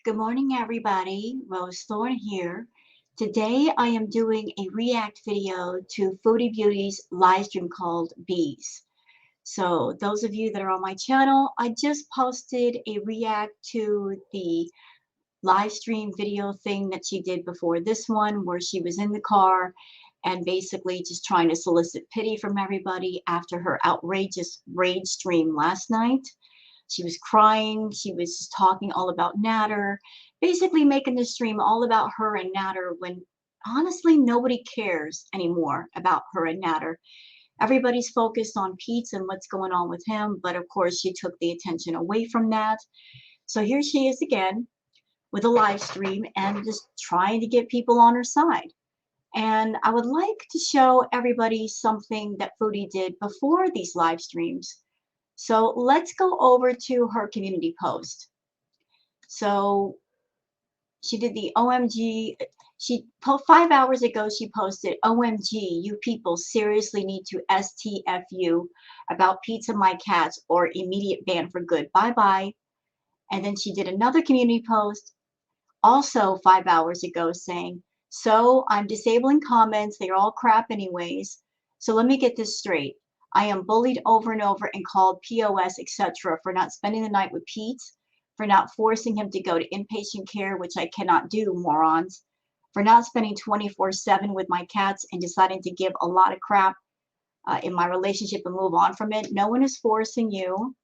Good morning, everybody. Rose Thorn here. Today I am doing a react video to Foodie Beauty's live stream called Beeze. So those of you that are on my channel, I just posted a react to the live stream video thing that she did before this one, where she was in the car and basically just trying to solicit pity from everybody after her outrageous rage stream last night. She was crying. She was just talking all about Natter, basically making the stream all about her and Natter when honestly nobody cares anymore about her and Natter. Everybody's focused on Pete and what's going on with him, but of course she took the attention away from that. So here she is again with a live stream and just trying to get people on her side. And I would like to show everybody something that Foodie did before these live streams. So let's go over to her community post. So she did the OMG. 5 hours ago, she posted, OMG, you people seriously need to STFU about pizza my cats or immediate ban for good. Bye-bye. And then she did another community post, also 5 hours ago, saying, so I'm disabling comments. They're all crap anyways. So let me get this straight. I am bullied over and over and called POS, etc. for not spending the night with Pete, for not forcing him to go to inpatient care, which I cannot do, morons, for not spending 24/7 with my cats and deciding to give a lot of crap in my relationship and move on from it. No one is forcing you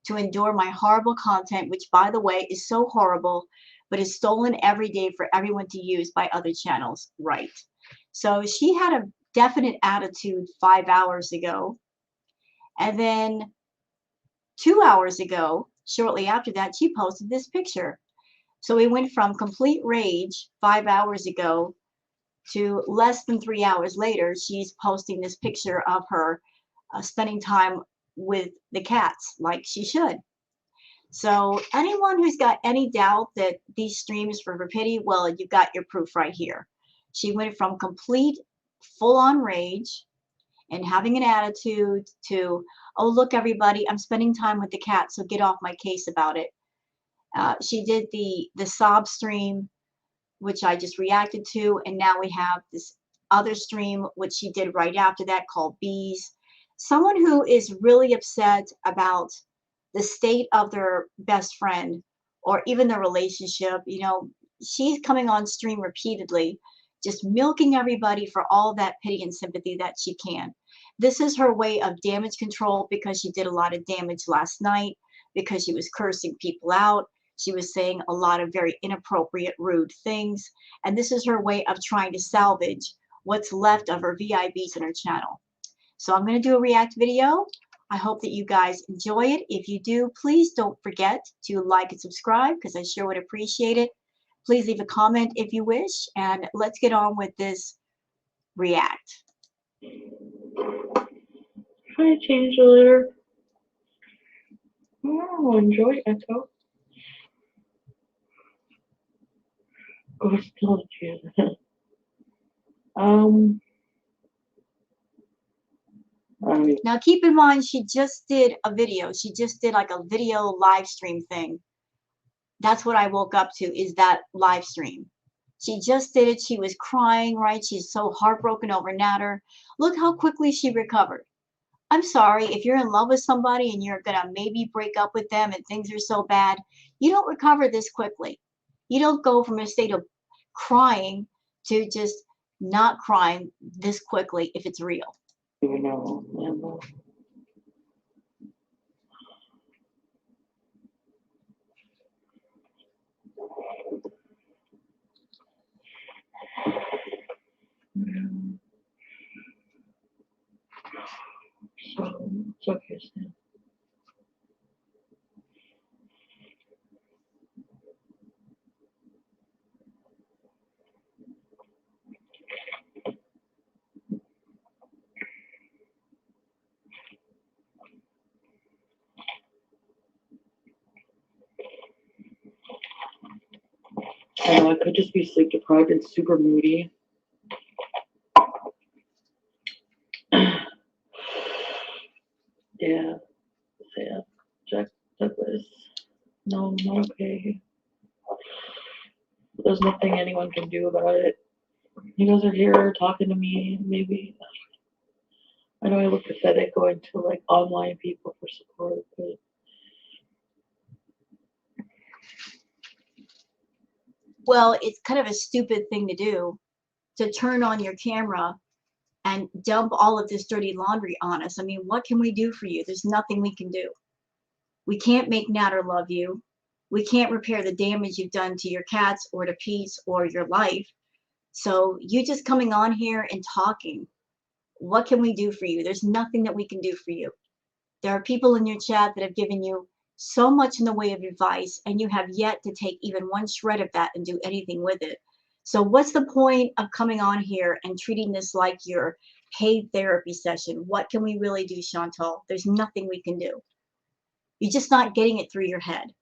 to endure my horrible content, which, by the way, is so horrible, but is stolen every day for everyone to use by other channels. Right. So she had a definite attitude 5 hours ago. And then 2 hours ago, shortly after that, she posted this picture. So we went from complete rage 5 hours ago to less than 3 hours later, she's posting this picture of her spending time with the cats like she should. So anyone who's got any doubt that these streams for pity, well, you got your proof right here. She went from complete full-on rage and having an attitude to, oh, look, everybody, I'm spending time with the cat, so get off my case about it. She did the sob stream, which I just reacted to, and now we have this other stream, which she did right after that, called Beeze. Someone who is really upset about the state of their best friend or even their relationship. You know, she's coming on stream repeatedly, just milking everybody for all that pity and sympathy that she can. This is her way of damage control because she did a lot of damage last night because she was cursing people out. She was saying a lot of very inappropriate, rude things. And this is her way of trying to salvage what's left of her VIBs in her channel. So I'm going to do a react video. I hope that you guys enjoy it. If you do, please don't forget to like and subscribe because I sure would appreciate it. Please leave a comment if you wish, and let's get on with this react. Hi, Changeler. Oh, enjoy Echo. Go still to Now keep in mind, she just did a video. She just did like a video live stream thing. That's what I woke up to, is that live stream. She just did it. She was crying, right? She's so heartbroken over Natter. Look how quickly she recovered. I'm sorry, if you're in love with somebody and you're going to maybe break up with them and things are so bad, you don't recover this quickly. You don't go from a state of crying to just not crying this quickly if it's real. know. So it's okay, Sam. I know I could just be sleep deprived and super moody. Yeah, Sam, Jack Douglas. No, I'm okay. There's nothing anyone can do about it. You guys are here talking to me, maybe. I know I look pathetic going to like online people for support, but Well, it's kind of a stupid thing to do, to turn on your camera and dump all of this dirty laundry on us. I mean, what can we do for you? There's nothing we can do. We can't make Natter love you. We can't repair the damage you've done to your cats or to peace or your life. So you just coming on here and talking, what can we do for you? There's nothing that we can do for you. There are people in your chat that have given you so much in the way of advice, and you have yet to take even one shred of that and do anything with it. So what's the point of coming on here and treating this like your paid therapy session? What can we really do, Chantal? There's nothing we can do. You're just not getting it through your head.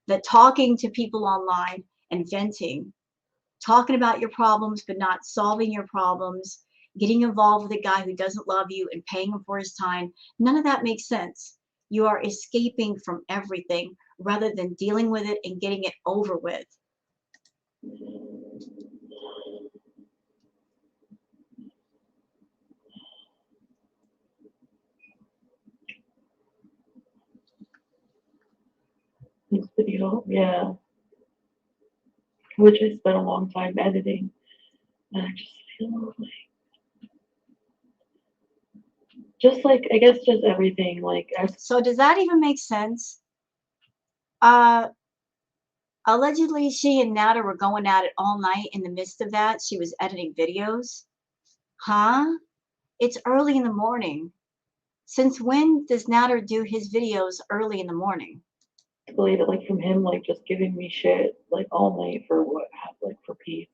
That talking to people online and venting, talking about your problems but not solving your problems, getting involved with a guy who doesn't love you and paying him for his time, none of that makes sense. You are escaping from everything rather than dealing with it and getting it over with. this video, yeah, which I spent a long time editing, and I just feel like, I guess just everything, like, So does that even make sense? Allegedly, she and Nada were going at it all night. In the midst of that, she was editing videos. Huh? It's early in the morning. Since when does Nader do his videos early in the morning? escalated, like, from him, like, just giving me shit, like, all night for what happened, like, for peace.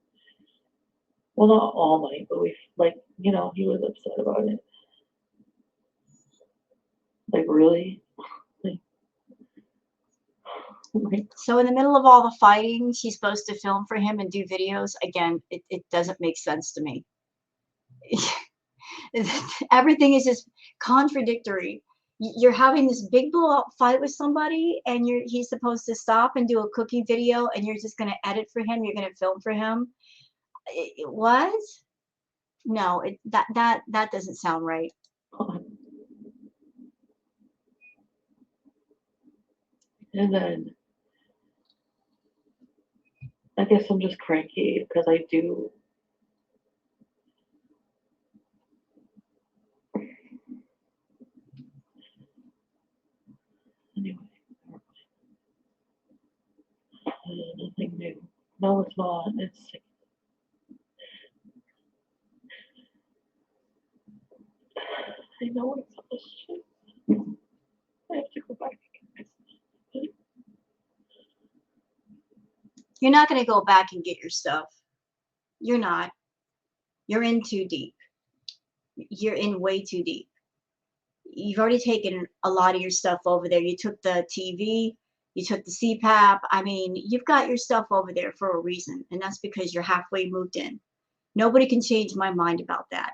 Well, not all night, but we, like, you know, he was upset about it. Like, really? Like, So in the middle of all the fighting, she's supposed to film for him and do videos. Again, it doesn't make sense to me. Everything is just contradictory. You're having this big blowout fight with somebody, and he's supposed to stop and do a cookie video, and you're just going to edit for him. You're going to film for him. What? No, that doesn't sound right. and then I guess I'm just cranky because I do. Anyway, nothing new. No, it's not. It's. I know it's all this shit. I have to go back again. You're not going to go back and get your stuff. You're not. You're in too deep. You're in way too deep. You've already taken a lot of your stuff over there. You took the TV, you took the CPAP. I mean, you've got your stuff over there for a reason, and that's because you're halfway moved in. Nobody can change my mind about that.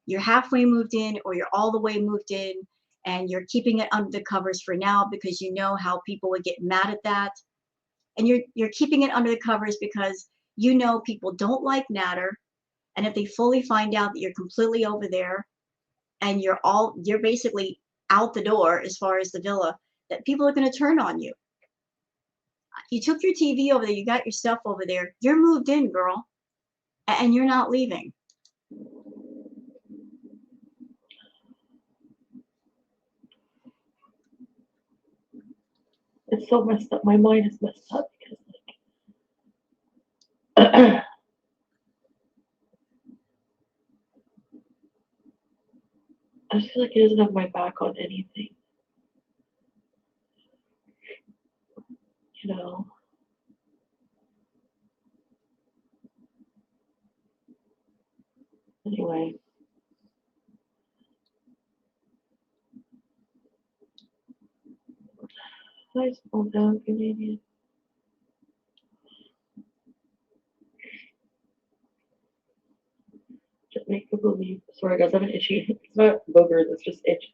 You're halfway moved in, or you're all the way moved in, and you're keeping it under the covers for now because you know how people would get mad at that. And you're keeping it under the covers because you know people don't like Natter, and if they fully find out that you're completely over there and you're basically out the door as far as the villa, that people are going to turn on you. You took your TV over there, you got your stuff over there, you're moved in, girl, and you're not leaving. It's so messed up. My mind is messed up because, like, I just feel like he doesn't have my back on anything. You know? Anyway. I small down Canadian. Just make you believe. Sorry guys, I'm an itchy. It's not boogers, it's just itch.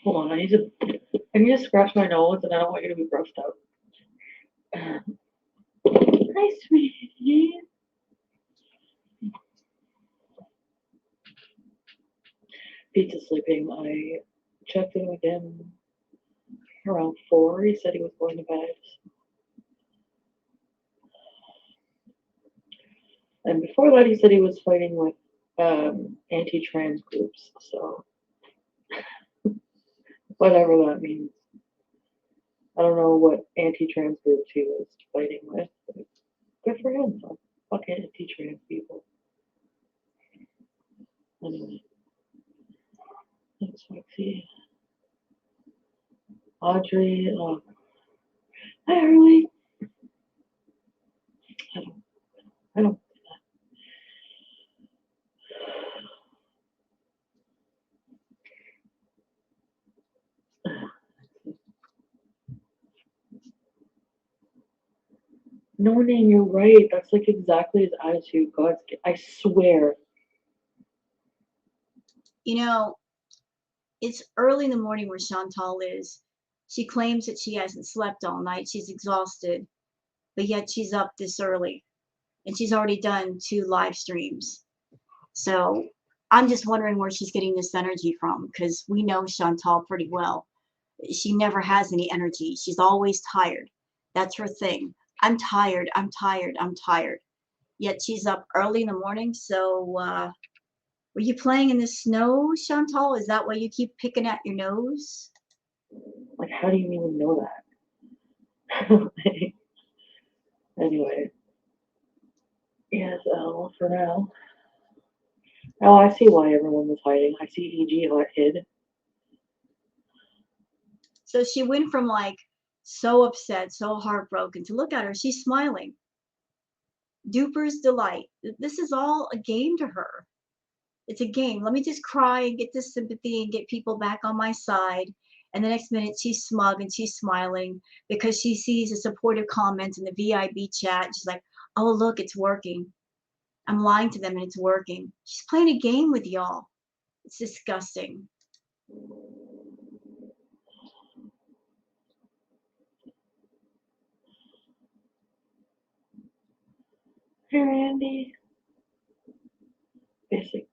Hold on, I need to scratch my nose, and I don't want you to be grossed out. Hi, sweetie. Pete's sleeping. I checked in with him around 4. He said he was going to bed. And before that, he said he was fighting with anti-trans groups. So whatever that means. I don't know what anti-trans groups he was fighting with. But good for him. Fuck anti-trans people. Anyway. Thanks, Foxy. Audrey. Hi, Harley. I don't. No, Nan, you're right. That's like exactly his attitude. God, I swear. You know, it's early in the morning where Chantal is. She claims that she hasn't slept all night. She's exhausted, but yet she's up this early, and she's already done 2 live streams. So I'm just wondering where she's getting this energy from, because we know Chantal pretty well. She never has any energy. She's always tired. That's her thing. I'm tired. I'm tired. I'm tired. Yet she's up early in the morning. So were you playing in the snow, Chantal? Is that why you keep picking at your nose? Like, how do you even know that? Anyway. Yes, L for now. Oh, I see why everyone was hiding. I see EG hid. So she went from like so upset, so heartbroken to look at her. She's smiling. Duper's delight. This is all a game to her. It's a game. Let me just cry and get this sympathy and get people back on my side. And the next minute she's smug and she's smiling because she sees a supportive comment in the VIB chat. She's like, oh, look, it's working. I'm lying to them and it's working. She's playing a game with y'all. It's disgusting. Hey, Randy. Basic.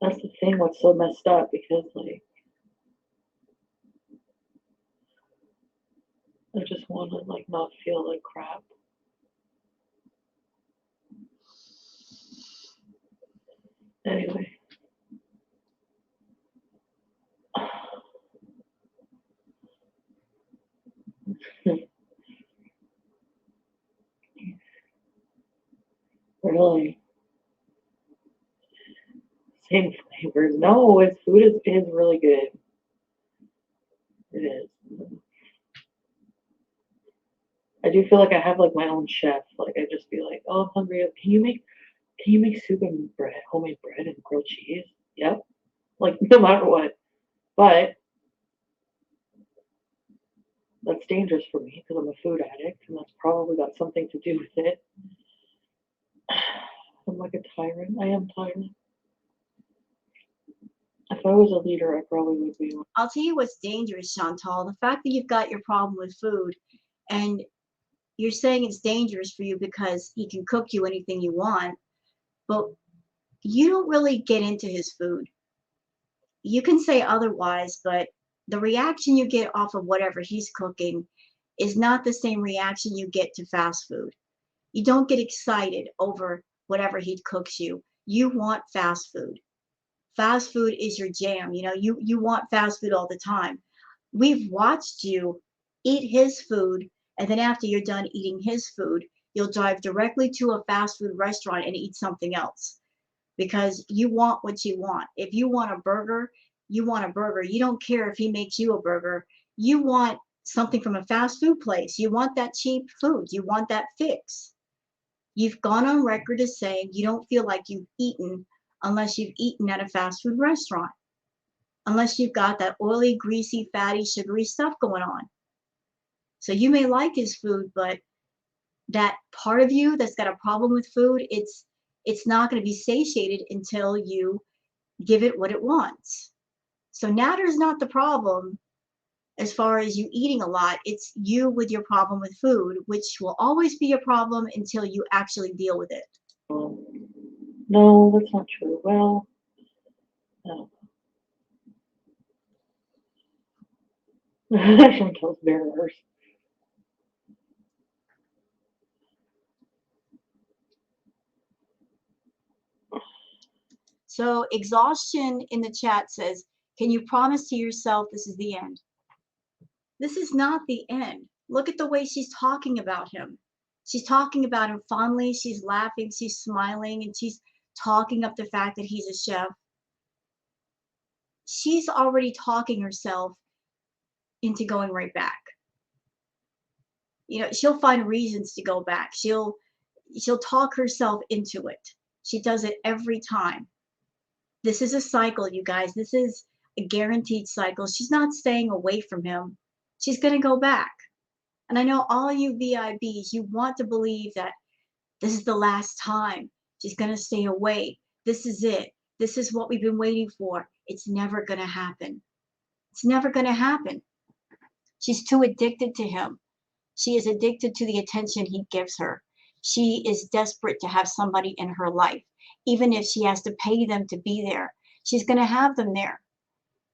That's the thing, what's so messed up, because, like, I just want to, like, not feel like crap. Anyway. Really? Same flavors. No, his food is really good. It is. I do feel like I have like my own chef. Like I just be like, oh, I'm hungry. Can you make soup and bread, homemade bread and grilled cheese? Yep. Like no matter what. But that's dangerous for me because I'm a food addict, and that's probably got something to do with it. I'm like a tyrant. I am tyrant. If I was a leader, I probably would be. I'll tell you what's dangerous, Chantal. The fact that you've got your problem with food and you're saying it's dangerous for you because he can cook you anything you want, but you don't really get into his food. You can say otherwise, but the reaction you get off of whatever he's cooking is not the same reaction you get to fast food. You don't get excited over whatever he cooks you. You want fast food. Fast food is your jam. You know, you want fast food all the time. We've watched you eat his food, and then after you're done eating his food, you'll drive directly to a fast food restaurant and eat something else because you want what you want. If you want a burger, you want a burger. You don't care if he makes you a burger. You want something from a fast food place. You want that cheap food. You want that fix. You've gone on record as saying you don't feel like you've eaten unless you've eaten at a fast food restaurant, unless you've got that oily, greasy, fatty, sugary stuff going on. So you may like his food, but that part of you that's got a problem with food, it's not going to be satiated until you give it what it wants. So Natter's not the problem as far as you eating a lot. It's you with your problem with food, which will always be a problem until you actually deal with it. No, that's not true. Well, no. Chantel's bearers. So exhaustion in the chat says, can you promise to yourself this is the end? This is not the end. Look at the way she's talking about him. She's talking about him fondly. She's laughing. She's smiling. And she's talking up the fact that he's a chef. She's already talking herself into going right back. You know, she'll find reasons to go back. She'll talk herself into it. She does it every time. This is a cycle, you guys. This is a guaranteed cycle. She's not staying away from him. She's going to go back. And I know all you VIBs, you want to believe that this is the last time she's going to stay away. This is it. This is what we've been waiting for. It's never going to happen. It's never going to happen. She's too addicted to him. She is addicted to the attention he gives her. She is desperate to have somebody in her life. Even if she has to pay them to be there, she's going to have them there.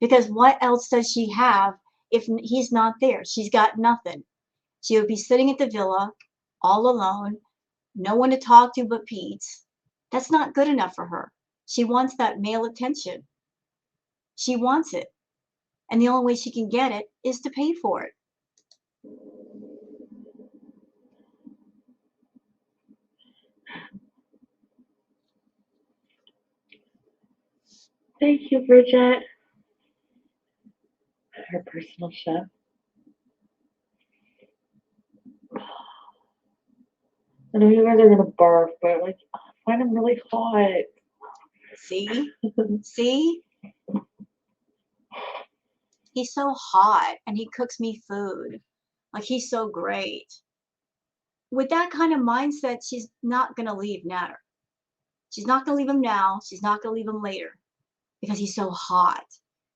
Because what else does she have if he's not there? She's got nothing. She would be sitting at the villa all alone, no one to talk to but Pete's. That's not good enough for her. She wants that male attention. She wants it. And the only way she can get it is to pay for it. Thank you, Bridget. Her personal chef. I know you guys are gonna barf, but like, I find him really hot. See? See? He's so hot and he cooks me food. Like, he's so great. With that kind of mindset, she's not going to leave Natter. She's not going to leave him now. She's not going to leave him later because he's so hot.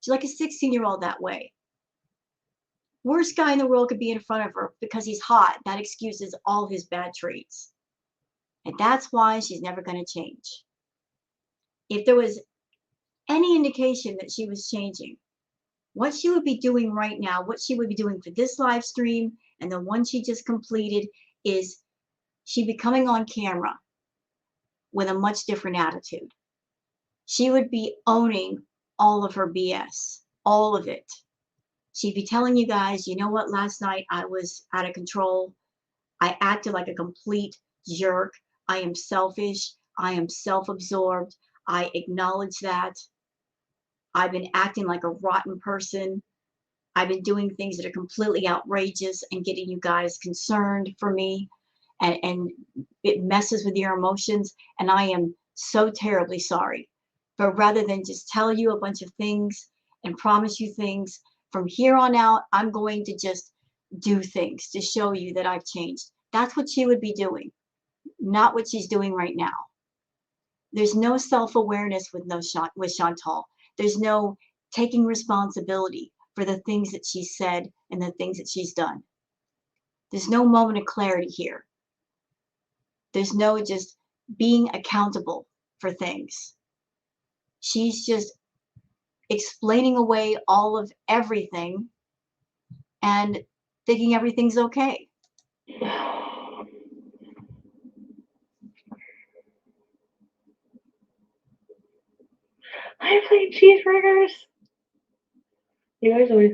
She's like a 16-year-old that way. Worst guy in the world could be in front of her because he's hot. That excuses all his bad traits. And that's why she's never going to change. If there was any indication that she was changing, what she would be doing right now, what she would be doing for this live stream and the one she just completed, is she'd be coming on camera with a much different attitude. She would be owning all of her BS, all of it. She'd be telling you guys, you know what, last night I was out of control. I acted like a complete jerk. I am selfish. I am self-absorbed. I acknowledge that. I've been acting like a rotten person. I've been doing things that are completely outrageous and getting you guys concerned for me. And it messes with your emotions. And I am so terribly sorry. But rather than just tell you a bunch of things and promise you things, from here on out, I'm going to just do things to show you that I've changed. That's what she would be doing, not what she's doing right now. There's no self-awareness with Chantal. There's no taking responsibility for the things that she's said and the things that she's done. There's no moment of clarity here. There's no just being accountable for things. She's just explaining away all of everything and thinking everything's okay. I'm playing cheeseburgers. You guys always,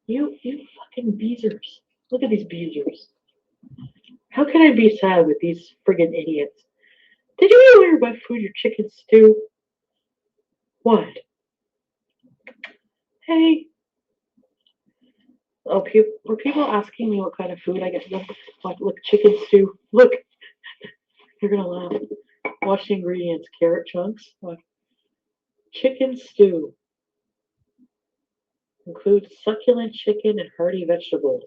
you fucking beezers. Look at these beezers. How can I be sad with these friggin' idiots? Did you eat all your wet food, your chicken stew? What? Hey. Oh, were people asking me what kind of food I get? Look, chicken stew. Look. You're gonna laugh. Watch the ingredients. Carrot chunks. Look. Chicken stew. Includes succulent chicken and hearty vegetables.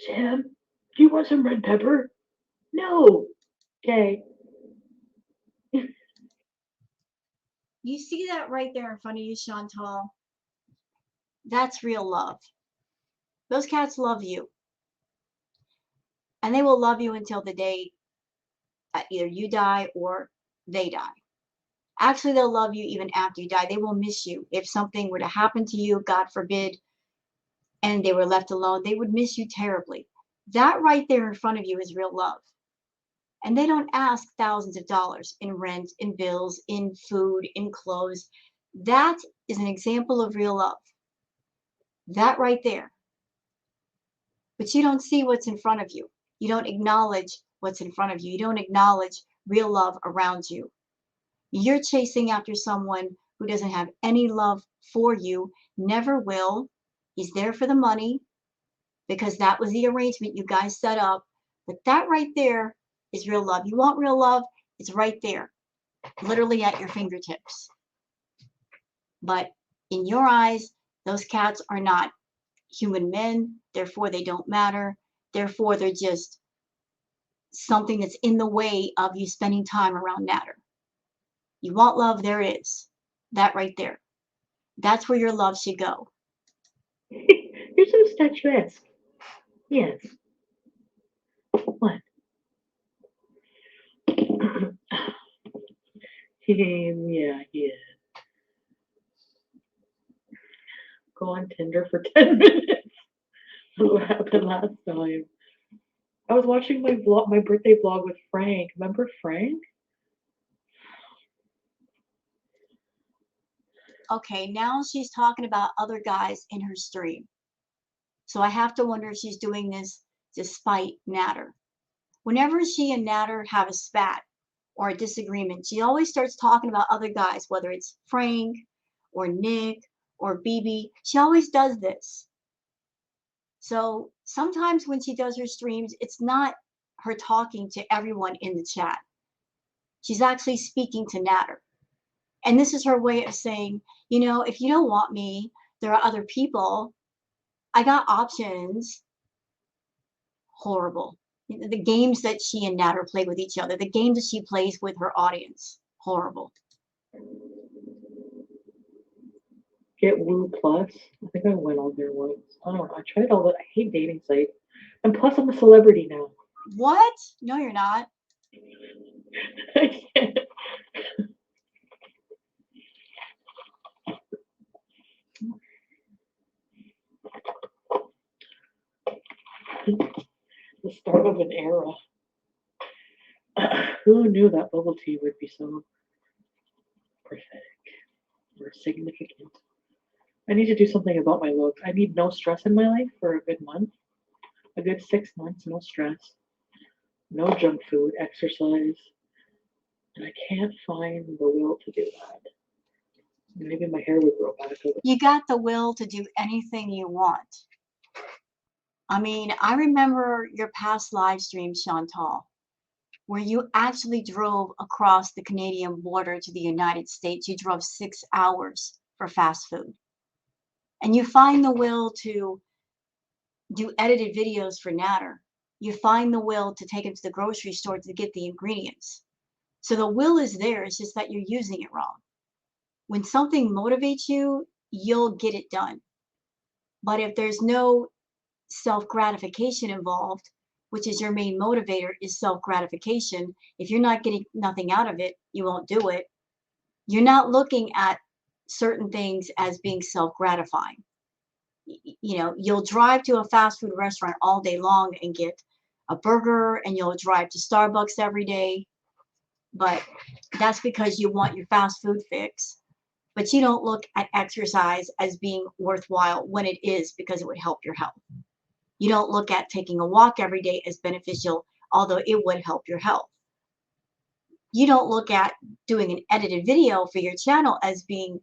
Sam, do you want some red pepper? No. Okay. You see that right there in front of you, Chantal? That's real love. Those cats love you. And they will love you until the day either you die or they die. Actually, they'll love you even after you die. They will miss you. If something were to happen to you, God forbid, and they were left alone, they would miss you terribly. That right there in front of you is real love. And they don't ask thousands of dollars in rent, in bills, in food, in clothes. That is an example of real love. That right there. But you don't see what's in front of you. You don't acknowledge what's in front of you. You don't acknowledge real love around you. You're chasing after someone who doesn't have any love for you, never will. He's there for the money because that was the arrangement you guys set up. But that right there is real love. You want real love? It's right there, literally at your fingertips. But in your eyes, those cats are not human men. Therefore, they don't matter. Therefore, they're just something that's in the way of you spending time around Natter. You want love? There it is. That right there. That's where your love should go. You're so statuesque. Yes. What? Yeah, yeah. Go on Tinder for 10 minutes. What happened last time? I was watching my vlog, my birthday vlog with Frank. Remember Frank? Okay, now she's talking about other guys in her stream. So I have to wonder if she's doing this despite Natter. Whenever she and Natter have a spat or a disagreement, she always starts talking about other guys, whether it's Frank or Nick or BB. She always does this. So sometimes when she does her streams, it's not her talking to everyone in the chat. She's actually speaking to Natter. And this is her way of saying, you know, if you don't want me, there are other people. I got options. Horrible. The games that she and Natter play with each other, the games that she plays with her audience. Horrible. Get Woo Plus. I think I went on there once. I don't know. I tried all that. I hate dating sites. And plus, I'm a celebrity now. What? No, you're not. I can't. The start of an era. Who knew that bubble tea would be so prophetic or significant? I need to do something about my look. I need no stress in my life for a good month. A good 6 months, no stress. No junk food, exercise. And I can't find the will to do that. Maybe my hair would grow back. You got the will to do anything you want. I mean, I remember your past live stream, Chantal, where you actually drove across the Canadian border to the United States. You drove 6 hours for fast food. And you find the will to do edited videos for Natter. You find the will to take it to the grocery store to get the ingredients. So the will is there, it's just that you're using it wrong. When something motivates you, you'll get it done. But if there's no self-gratification involved, which is your main motivator, is self-gratification. If you're not getting nothing out of it, you won't do it. You're not looking at certain things as being self-gratifying. You know, you'll drive to a fast food restaurant all day long and get a burger, and you'll drive to Starbucks every day, but that's because you want your fast food fix. But you don't look at exercise as being worthwhile when it is, because it would help your health. You don't look at taking a walk every day as beneficial, although it would help your health. You don't look at doing an edited video for your channel as being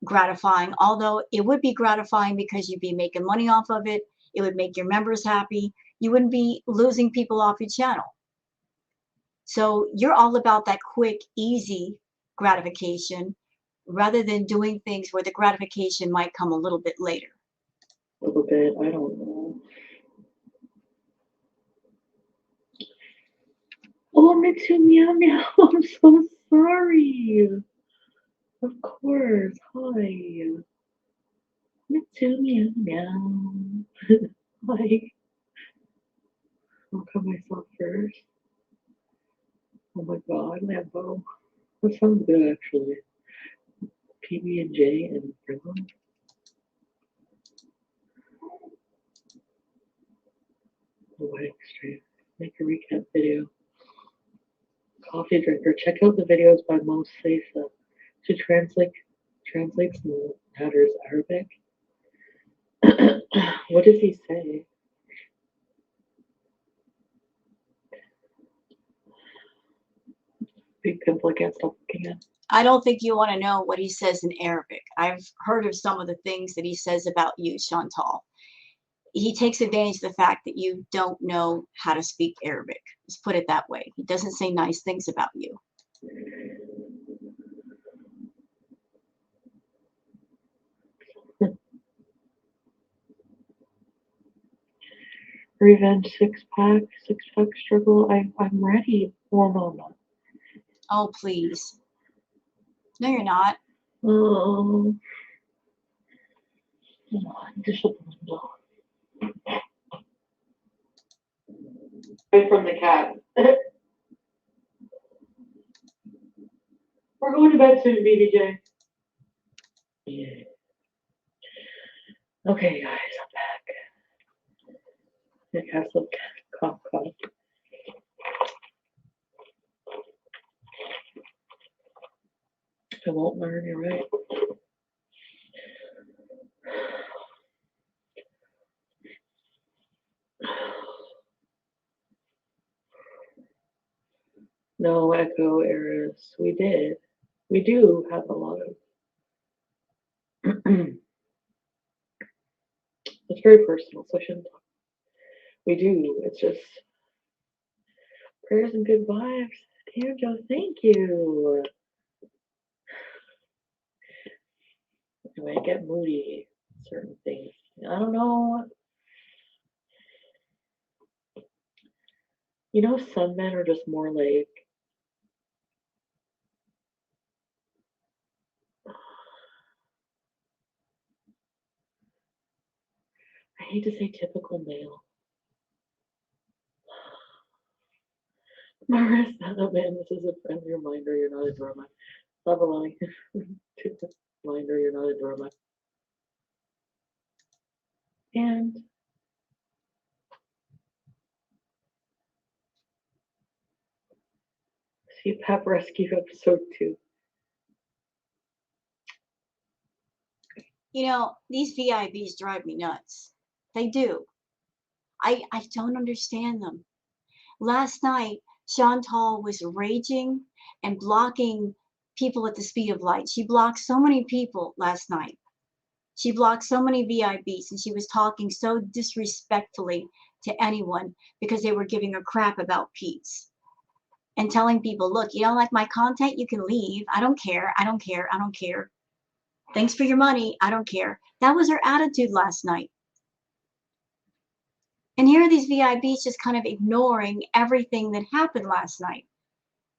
gratifying, although it would be gratifying because you'd be making money off of it. It would make your members happy. You wouldn't be losing people off your channel. So you're all about that quick, easy gratification rather than doing things where the gratification might come a little bit later. A little bit, I don't know. Oh, me too, meow meow. I'm so sorry. Of course. Hi. Mitsu meow meow. Hi. I'll cut myself first. Oh my god, Lambo. That sounds good actually. PB&J and Brown. The wedding stream. Make a recap video. Coffee drinker. Check out the videos by Mo Sesa. She translates matters Arabic. What does he say? Big pimple I can't stop looking at. I don't think you want to know what he says in Arabic. I've heard of some of the things that he says about you, Chantal. He takes advantage of the fact that you don't know how to speak Arabic. Let's put it that way. He doesn't say nice things about you. Revenge six pack struggle. I'm ready. Well, no, I'm not. Oh, please. No, you're not. Just shut the window. Away from the cat. We're going to bed soon, BBJ. Yeah. Okay, guys, I'm back. The cat's little cough. I won't learn, you're right. No echo errors. We did. We do have a lot of. It's very personal, so I shouldn't talk. We do. It's just prayers and good vibes. Dear Joe, thank you. Anyway, I get moody. Certain things. I don't know. You know, some men are just more like. I hate to say typical male. Marissa, oh man, this is a friendly reminder you're not a drama. Stop allowing reminder you're not a drama. And see Pep Rescue episode 2. You know, these VIBs drive me nuts. They do. I don't understand them. Last night, Chantal was raging and blocking people at the speed of light. She blocked so many people last night. She blocked so many VIBs, and she was talking so disrespectfully to anyone because they were giving her crap about Pete's and telling people, look, you don't like my content, you can leave. I don't care. I don't care. I don't care. Thanks for your money. I don't care. That was her attitude last night. And here are these VIBs just kind of ignoring everything that happened last night.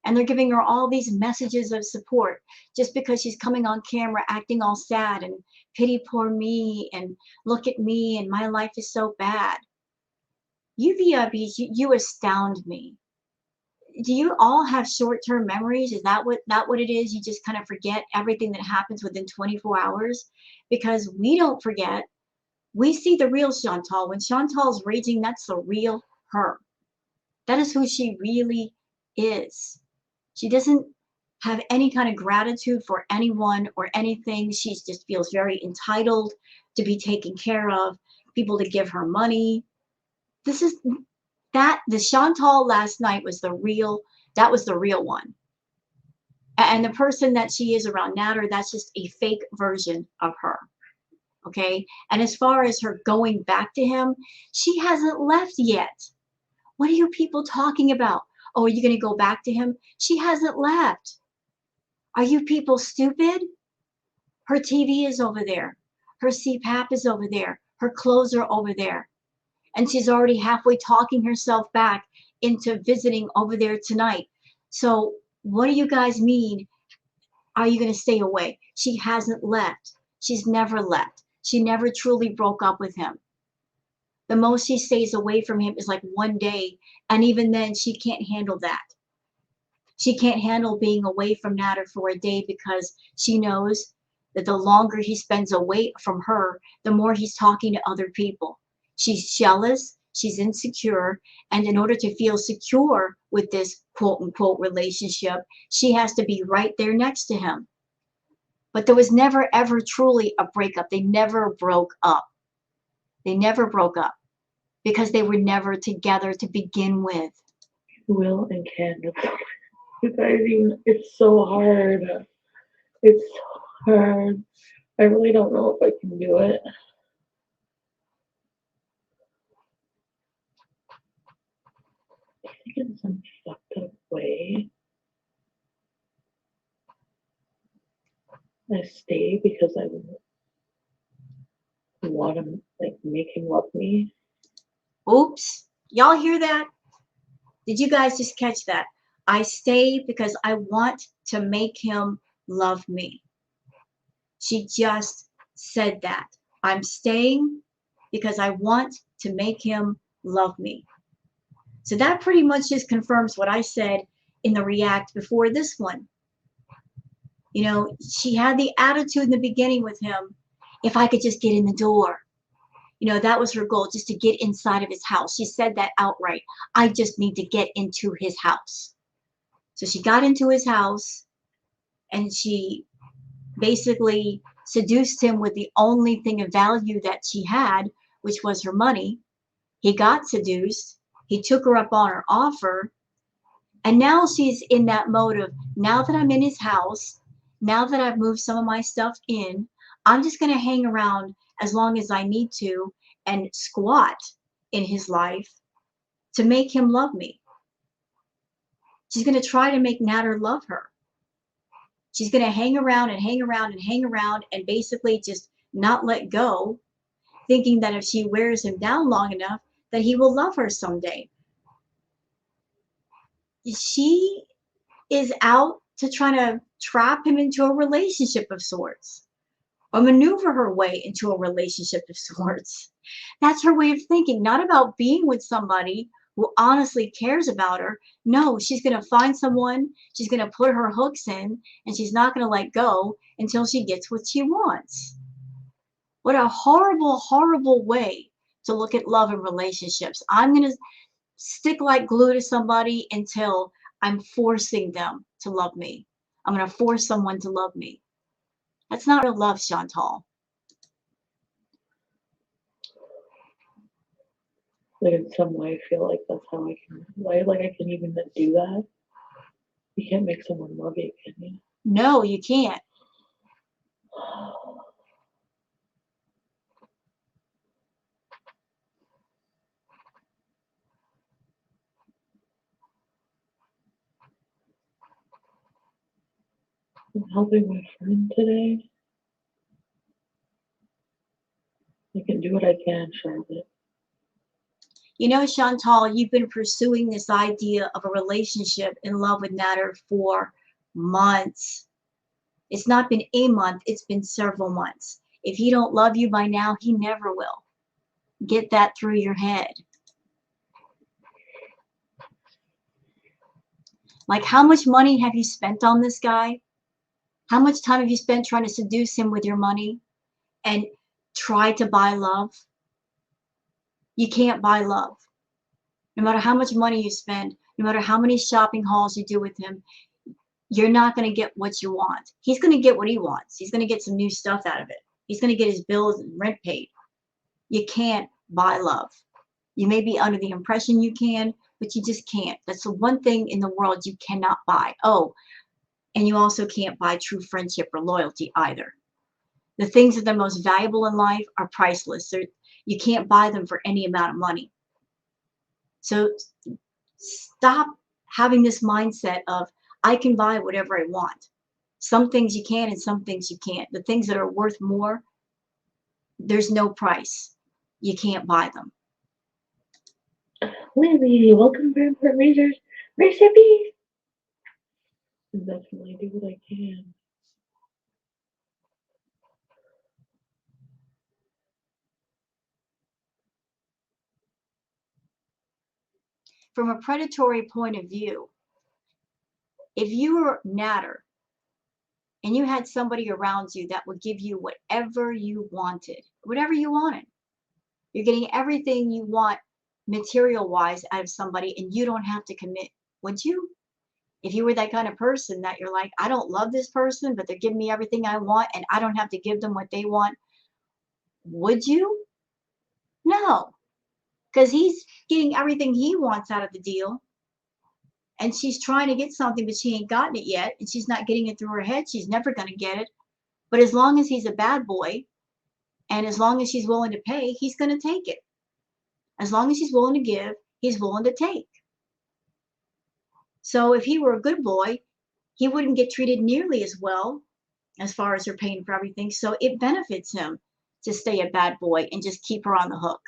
And they're giving her all these messages of support just because she's coming on camera acting all sad and pity poor me and look at me and my life is so bad. You VIBs, you astound me. Do you all have short-term memories? Is that what it is? You just kind of forget everything that happens within 24 hours? Because we don't forget. We see the real Chantal. When Chantal's raging, that's the real her. That is who she really is. She doesn't have any kind of gratitude for anyone or anything. She just feels very entitled to be taken care of, people to give her money. This is that the Chantal last night was the real, that was the real one. And the person that she is around Natter, that's just a fake version of her. Okay. And as far as her going back to him, she hasn't left yet. What are you people talking about? Oh, are you going to go back to him? She hasn't left. Are you people stupid? Her TV is over there. Her CPAP is over there. Her clothes are over there. And she's already halfway talking herself back into visiting over there tonight. So what do you guys mean? are you going to stay away? She hasn't left. She's never left. She never truly broke up with him. The most she stays away from him is like 1 day, and even then she can't handle that. She can't handle being away from Nader for a day because she knows that the longer he spends away from her, the more he's talking to other people. She's jealous, she's insecure, and in order to feel secure with this quote unquote relationship, she has to be right there next to him. But there was never ever truly a breakup. They never broke up. They never broke up because they were never together to begin with. Will and can. You guys, even it's so hard. It's so hard. I really don't know if I can do it. I think in some fucked up way, I stay because I want to like make him love me. Oops. Y'all hear that? Did you guys just catch that? I stay because I want to make him love me. She just said that. I'm staying because I want to make him love me. So that pretty much just confirms what I said in the react before this one. You know, she had the attitude in the beginning with him, if I could just get in the door. You know, that was her goal, just to get inside of his house. She said that outright. I just need to get into his house. So she got into his house and she basically seduced him with the only thing of value that she had, which was her money. He got seduced. He took her up on her offer. And now she's in that mode of, now that I'm in his house, now that I've moved some of my stuff in, I'm just going to hang around as long as I need to and squat in his life to make him love me. She's going to try to make Nader love her. She's going to hang around and hang around and hang around and basically just not let go, thinking that if she wears him down long enough, that he will love her someday. She is out to try to trap him into a relationship of sorts, or maneuver her way into a relationship of sorts. That's her way of thinking, not about being with somebody who honestly cares about her. No, she's going to find someone, she's going to put her hooks in, and she's not going to let go until she gets what she wants. What a horrible, horrible way to look at love and relationships. I'm going to stick like glue to somebody until I'm forcing them to love me. I'm going to force someone to love me. That's not real love, Chantal. Like in some way, I feel like that's how I can. Like I can even do that. You can't make someone love you, can you? No, you can't. I'm helping my friend today. I can do what I can, Charlotte. You know, Chantal, you've been pursuing this idea of a relationship in love with Nader for months. It's not been a month, it's been several months. If he don't love you by now, he never will. Get that through your head. Like, how much money have you spent on this guy? How much time have you spent trying to seduce him with your money and try to buy love? You can't buy love. No matter how much money you spend, no matter how many shopping hauls you do with him, you're not going to get what you want. He's going to get what he wants. He's going to get some new stuff out of it. He's going to get his bills and rent paid. You can't buy love. You may be under the impression you can, but you just can't. That's the one thing in the world you cannot buy. Oh, and you also can't buy true friendship or loyalty either. The things that are most valuable in life are priceless. You can't buy them for any amount of money. So stop having this mindset of, I can buy whatever I want. Some things you can and some things you can't. The things that are worth more, there's no price. You can't buy them. Lily, welcome to Razor's Recipe. Definitely do what I can. from a predatory point of view, if you were Natter and you had somebody around you that would give you whatever you wanted, you're getting everything you want material-wise out of somebody and you don't have to commit, would you? If you were that kind of person that you're like, I don't love this person, but they're giving me everything I want and I don't have to give them what they want, would you? No, because he's getting everything he wants out of the deal. And she's trying to get something, but she ain't gotten it yet. And she's not getting it through her head. She's never going to get it. But as long as he's a bad boy and as long as she's willing to pay, he's going to take it. As long as he's willing to give, he's willing to take. So if he were a good boy, he wouldn't get treated nearly as well as far as her paying for everything. So it benefits him to stay a bad boy and just keep her on the hook.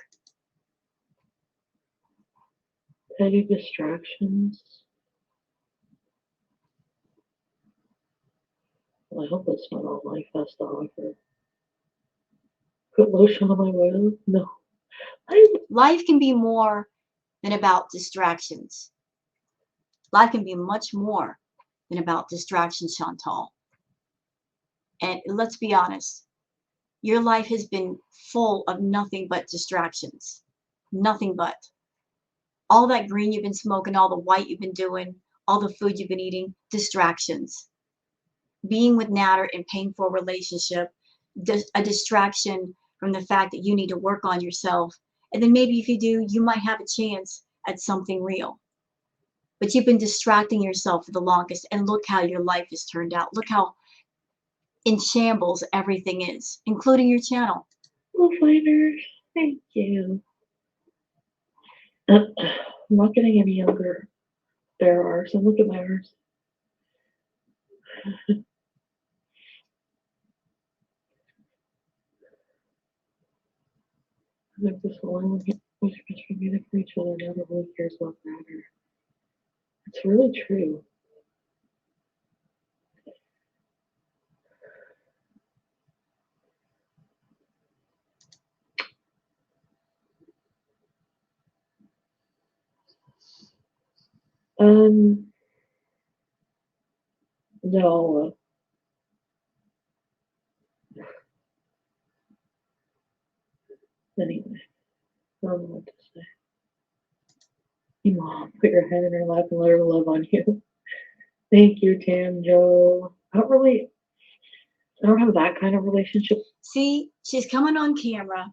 Petty distractions. Well, I hope that's not all life has to offer. Put lotion on my oil? No. Life can be more than about distractions. Life can be much more than about distractions, Chantal. And let's be honest, your life has been full of nothing but distractions. Nothing but. All that green you've been smoking, all the white you've been doing, all the food you've been eating, distractions. Being with Natter and paying for a relationship, a distraction from the fact that you need to work on yourself. And then maybe if you do, you might have a chance at something real. But you've been distracting yourself for the longest. And look how your life has turned out. Look how in shambles everything is, including your channel. Well, fighters, thank you. I'm not getting any younger. There are some. Look at my arms. Like this one was contributed for each other, never really cares about matter. It's really true. No. Anyway, I don't know what to say. Hey, Mom, put your head in her lap and let her love on you. Thank you, Tam Joe. I don't have that kind of relationship. See, she's coming on camera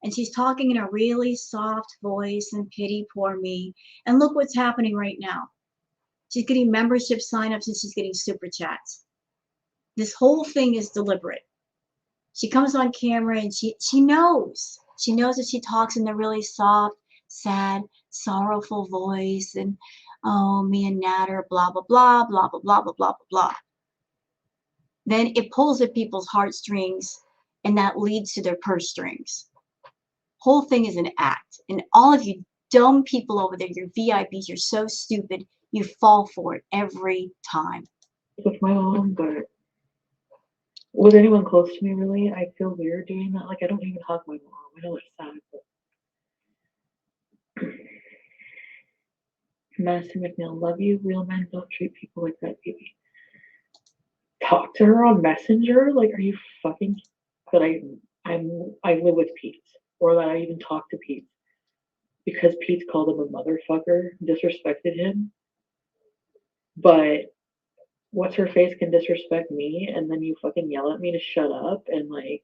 and she's talking in a really soft voice and pity poor me. And look what's happening right now. She's getting membership signups and she's getting super chats. This whole thing is deliberate. She comes on camera and she knows. She knows that she talks in the really soft, sad, sorrowful voice and, oh, me and Natter, blah, blah, blah, blah, blah, blah, blah, blah, blah. Then it pulls at people's heartstrings and that leads to their purse strings. Whole thing is an act. And all of you dumb people over there, you're VIPs, you're so stupid, you fall for it every time. With my mom, but with anyone close to me, really, I feel weird doing that. Like, I don't even hug my mom. I know it's sad, but Master McNeil, love you. Real men don't treat people like that, baby. Talk to her on Messenger? Like, are you fucking that I live with Pete, or that I even talk to Pete because Pete called him a motherfucker, disrespected him. But what's her face can disrespect me, and then you fucking yell at me to shut up and like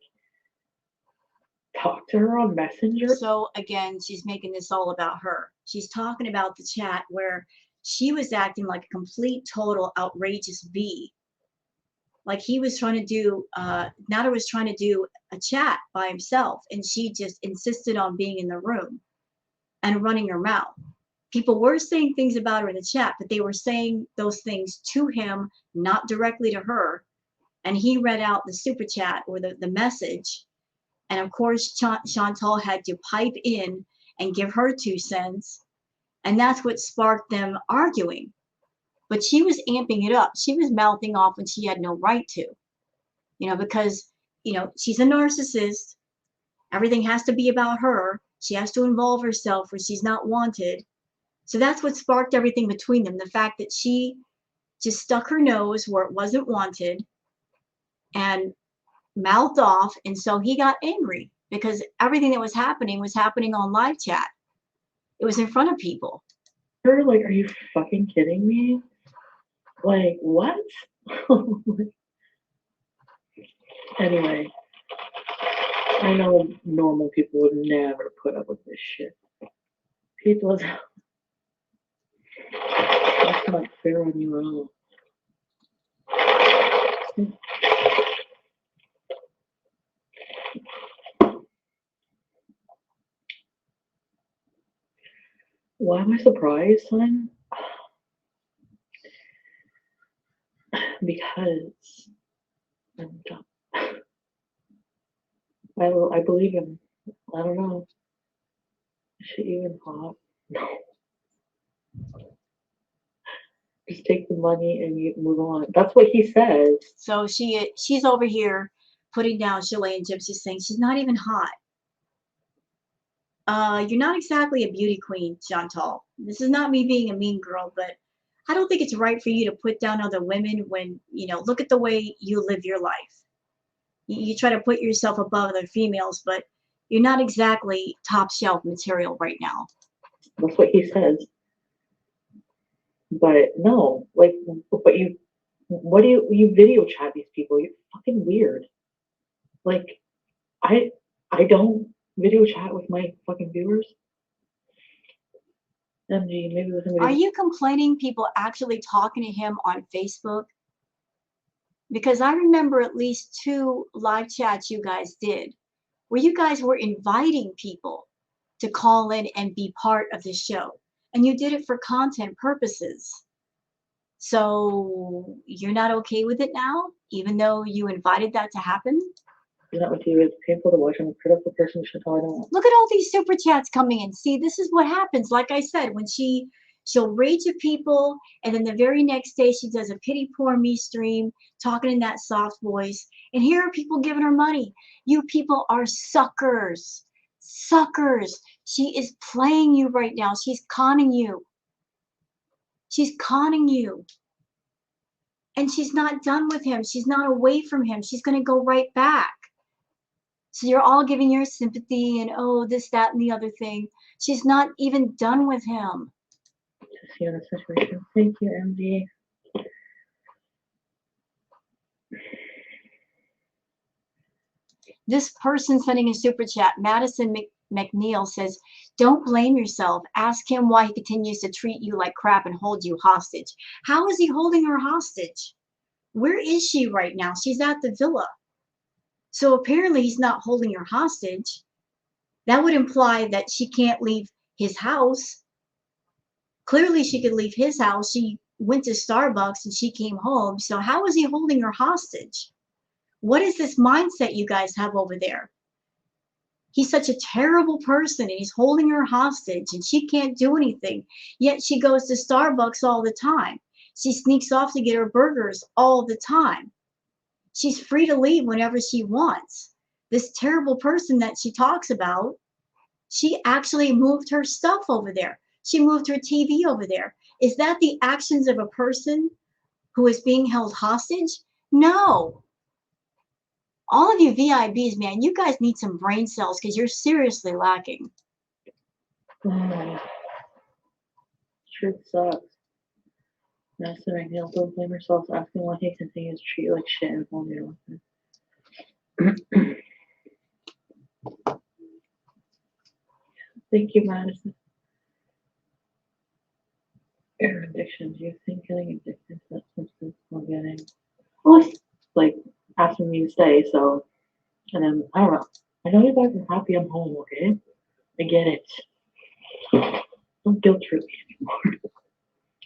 talk to her on Messenger. So again, she's making this all about her. She's talking about the chat where she was acting like a complete, total, outrageous bee. Like he was trying to do, Natter was trying to do a chat by himself, and she just insisted on being in the room and running her mouth. People were saying things about her in the chat, but they were saying those things to him, not directly to her. And he read out the super chat or the message. And of course, Chantal had to pipe in and give her 2 cents. And that's what sparked them arguing. But she was amping it up. She was mouthing off when she had no right to, because, she's a narcissist. Everything has to be about her. She has to involve herself where she's not wanted. So that's what sparked everything between them. The fact that she just stuck her nose where it wasn't wanted and mouthed off. And so he got angry because everything that was happening on live chat. It was in front of people. Like, are you fucking kidding me? Like, what? Anyway, I know normal people would never put up with this shit. People, that's not fair on you at all. Why am I surprised, son? Because I'm dumb. I believe him. I don't know. Is she even hot? No. Just take the money and you move on. That's what he says. So she's over here putting down Chilean Gypsy, saying she's not even hot. You're not exactly a beauty queen, Chantal. This is not me being a mean girl, but I don't think it's right for you to put down other women when, you know, look at the way you live your life. You try to put yourself above other females, but you're not exactly top shelf material right now. That's what he says. But no, like, but what do you video chat these people? You're fucking weird. Like, I don't video chat with my fucking viewers. MG, maybe with somebody. Are you complaining people actually talking to him on Facebook? Because I remember at least 2 live chats you guys did where you guys were inviting people to call in and be part of the show. And you did it for content purposes. So you're not okay with it now, even though you invited that to happen? Is that what you? It's painful to watch. I'm a critical person. Chantal, I don't. Look at all these super chats coming in. See, this is what happens. Like I said, when she'll rage at people, and then the very next day she does a pity poor me stream, talking in that soft voice. And here are people giving her money. You people are suckers. Suckers. She is playing you right now. She's conning you. She's conning you. And she's not done with him. She's not away from him. She's going to go right back. So you're all giving your sympathy and, oh, this, that, and the other thing. She's not even done with him. To see on the situation. Thank you, MG. This person sending a super chat, Madison McNeil, says, don't blame yourself. Ask him why he continues to treat you like crap and hold you hostage. How is he holding her hostage? Where is she right now? She's at the villa. So apparently he's not holding her hostage. That would imply that she can't leave his house. Clearly she could leave his house. She went to Starbucks and she came home. So how is he holding her hostage? What is this mindset you guys have over there? He's such a terrible person and he's holding her hostage and she can't do anything. Yet she goes to Starbucks all the time. She sneaks off to get her burgers all the time. She's free to leave whenever she wants. This terrible person that she talks about, she actually moved her stuff over there. She moved her TV over there. Is that the actions of a person who is being held hostage? No. All of you VIBs, man, you guys need some brain cells because you're seriously lacking. Truth sucks. Madison McNeil, don't blame yourself, asking why he continues to treat you like shit and hold you with it. Thank you, Madison. Air addiction. Do you think getting addicted to that substance while getting? Well, it's like asking me to stay, so. And then, I don't know. I know you guys are happy I'm home, okay? I get it. Don't guilt trip me anymore.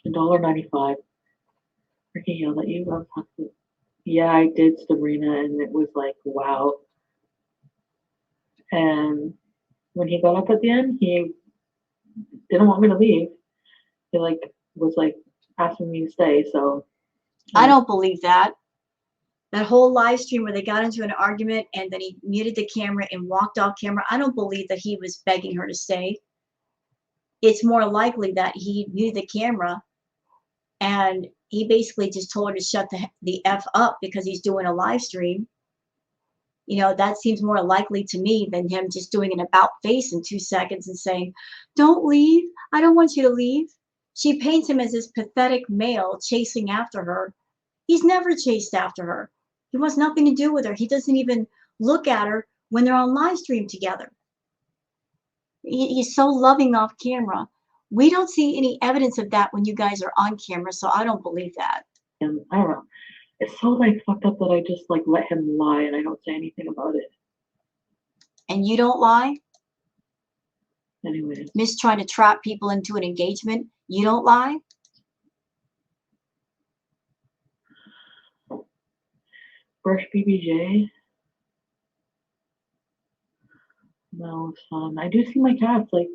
$1.95. Ricky yelled at you. I was happy. Yeah, I did, Sabrina, and it was like, wow. And when he got up at the end, he didn't want me to leave. He was asking me to stay, so. I don't believe that. That whole live stream where they got into an argument and then he muted the camera and walked off camera, I don't believe that he was begging her to stay. it's more likely that he knew the camera and he basically just told her to shut the F up because he's doing a live stream. You know, that seems more likely to me than him just doing an about face in 2 seconds and saying, "Don't leave. I don't want you to leave." She paints him as this pathetic male chasing after her. He's never chased after her. He wants nothing to do with her. He doesn't even look at her when they're on live stream together. He's so loving off camera. We don't see any evidence of that when you guys are on camera, so I don't believe that. And I don't know. It's so like fucked up that I just like let him lie and I don't say anything about it. And you don't lie? Anyways. Miss trying to trap people into an engagement. You don't lie? Brush BBJ. No, it's fun. I do see my cats like.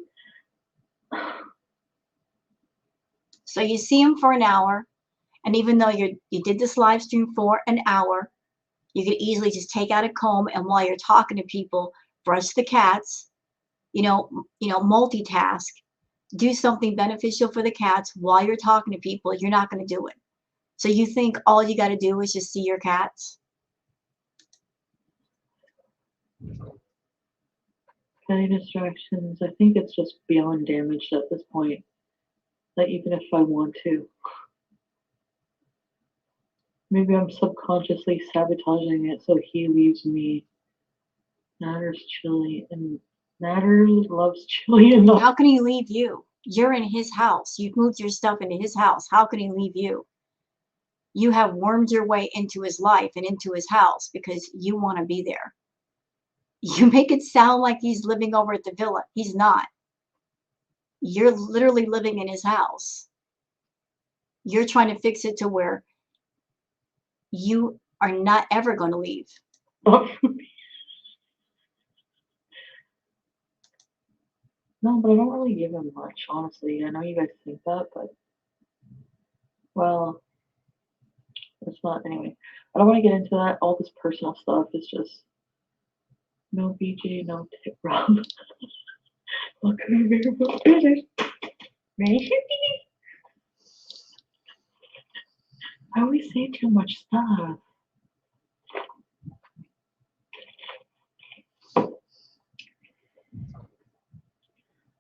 So you see him for an hour, and even though you did this live stream for an hour, you could easily just take out a comb and while you're talking to people, brush the cats. You know, multitask. Do something beneficial for the cats while you're talking to people. You're not going to do it. So you think all you got to do is just see your cats? Any distractions? I think it's just beyond damaged at this point. That even if I want to, maybe I'm subconsciously sabotaging it so he leaves me. Natters chili and Natters loves chili enough. How can he leave you? You're in his house. You've moved your stuff into his house. How can he leave you? You have wormed your way into his life and into his house because you want to be there. You make it sound like he's living over at the villa. He's not. You're literally living in his house. You're trying to fix it to where you are not ever going to leave. No, but I don't really give him much, honestly. I know you guys think that, but well, it's not anyway. I don't want to get into that. All this personal stuff is just no BJ, no tip Rob. What kind of variable business? Ready? I always say too much stuff.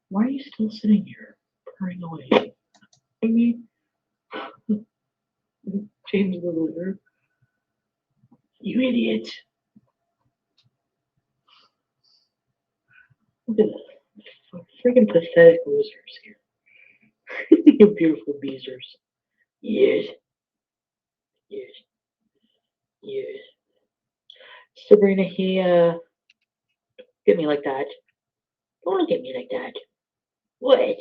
Why are you still sitting here, purring away? I mean, change the litter. You idiot. Look at this. Freaking pathetic losers here. You beautiful beezers. Yes. Yes. Yes. Sabrina, he, get me like that. Don't look at me like that. What?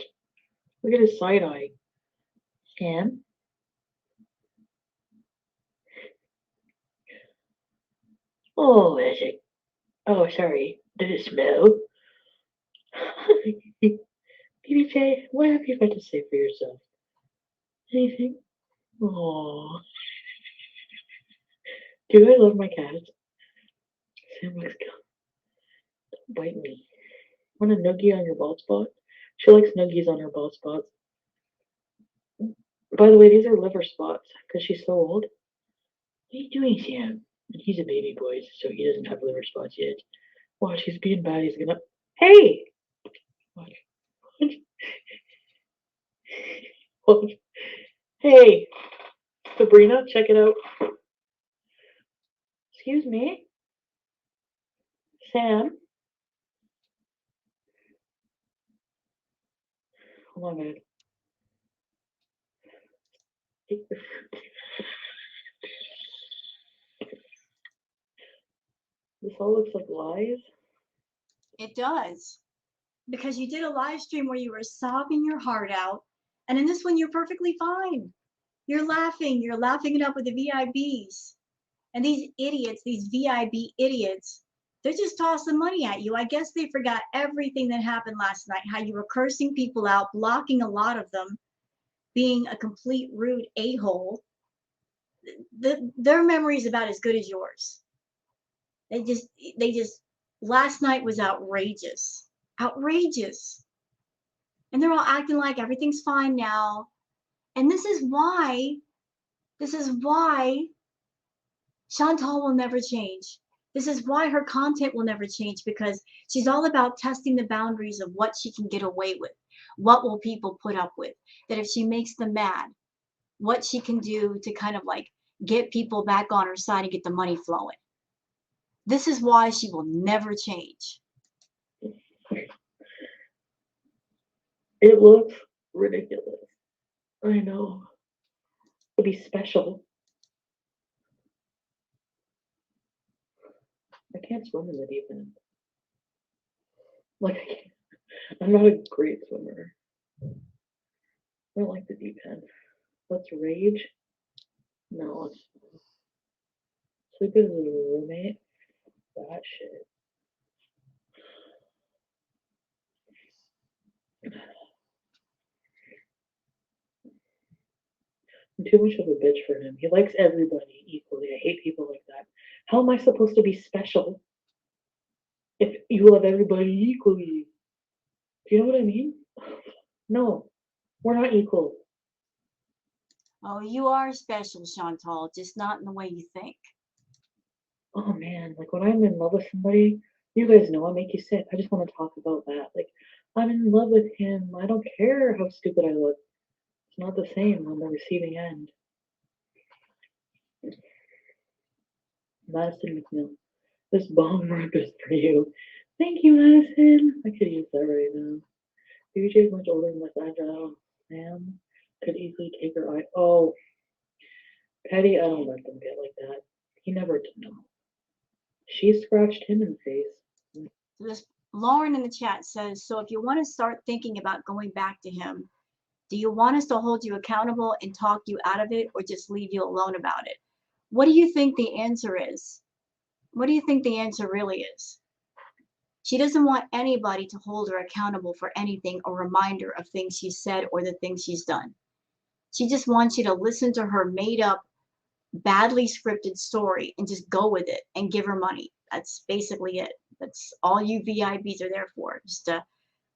Look at his side eye. Sam? Oh, is it? Oh, sorry. Did it smell? BBJ, what have you got to say for yourself? Anything? Oh. Do I love my cats? Sam likes don't bite me. Want a noogie on your bald spot? She likes noogies on her bald spots. By the way, these are liver spots because she's so old. What are you doing, Sam? And he's a baby boy, so he doesn't have liver spots yet. Watch, he's being bad. He's gonna. Hey! Watch. Watch. Watch. Hey! Sabrina, check it out. Excuse me? Sam? Hold on a minute. This all looks like lies. It does. Because you did a live stream where you were sobbing your heart out. And in this one, you're perfectly fine. You're laughing it up with the VIBs. And these idiots, these VIB idiots, they're just tossing money at you. I guess they forgot everything that happened last night, how you were cursing people out, blocking a lot of them, being a complete rude a-hole. Their memory is about as good as yours. They just, last night was outrageous. Outrageous. And they're all acting like everything's fine now. And this is why Chantal will never change. This is why her content will never change, because she's all about testing the boundaries of what she can get away with. What will people put up with? That if she makes them mad, what she can do to kind of like get people back on her side and get the money flowing. This is why she will never change. It looks ridiculous. I know. To be special. I can't swim in the deep end. Like, I'm not a great swimmer. I don't like the deep end. Let's rage. No, sleep with a roommate. That shit. I'm too much of a bitch for him. He likes everybody equally. I hate people like that. How am I supposed to be special if you love everybody equally? Do you know what I mean? No, we're not equal. Oh, you are special, Chantal, just not in the way you think. Oh man, like when I'm in love with somebody, you guys know I make you sick. I just want to talk about that. Like, I'm in love with him. I don't care how stupid I look. It's not the same on the receiving end. Madison McNeil, this bomb work is for you. Thank you, Madison. I could use that right now. BJ is much older and less agile. Sam could easily take her eye. Oh, Patty, I don't let them get like that. He never did know. She scratched him in the face. This Lauren in the chat says, so if you want to start thinking about going back to him, do you want us to hold you accountable and talk you out of it, or just leave you alone about it? What do you think the answer is? What do you think the answer really is? She doesn't want anybody to hold her accountable for anything or reminder of things she said or the things she's done. She just wants you to listen to her made up, badly scripted story and just go with it and give her money. That's basically it. That's all you VIBs are there for, just to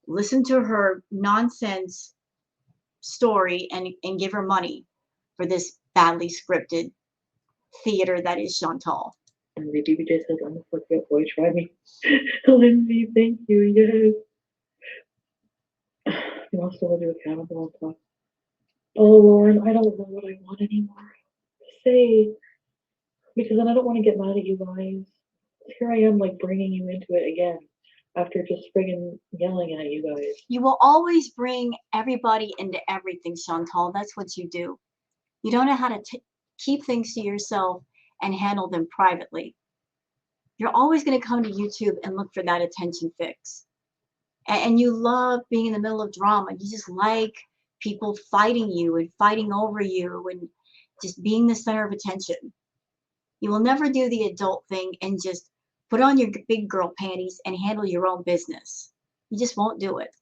listen to her nonsense story and give her money for this badly scripted theater that is Chantal. And the BBJ says, I'm a fuck up boy, try me. Lindsay, thank you, yes. You want to hold you accountable and talk. Oh, Lauren, I don't know what I want anymore to say. Because then I don't want to get mad at you guys. Here I am, like, bringing you into it again. After just friggin' yelling at you guys. You will always bring everybody into everything, Chantal. That's what you do. You don't know how to keep things to yourself and handle them privately. You're always going to come to YouTube and look for that attention fix. And you love being in the middle of drama. You just like people fighting you and fighting over you and just being the center of attention. You will never do the adult thing and just put on your big girl panties and handle your own business. You just won't do it.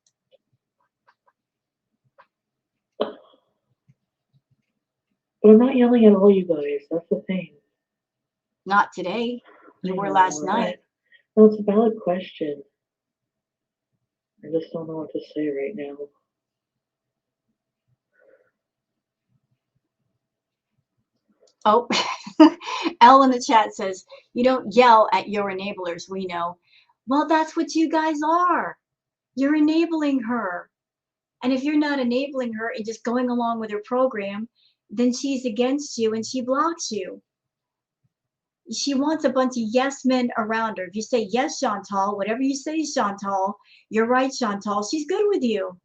But I'm not yelling at all you guys. That's the thing. Not today. You were last night. No, it's a valid question. I just don't know what to say right now. Oh, Elle in the chat says, you don't yell at your enablers, we know. Well, that's what you guys are. You're enabling her. And if you're not enabling her and just going along with her program, then she's against you and she blocks you. She wants a bunch of yes men around her. If you say, yes, Chantal, whatever you say, Chantal, you're right, Chantal, she's good with you.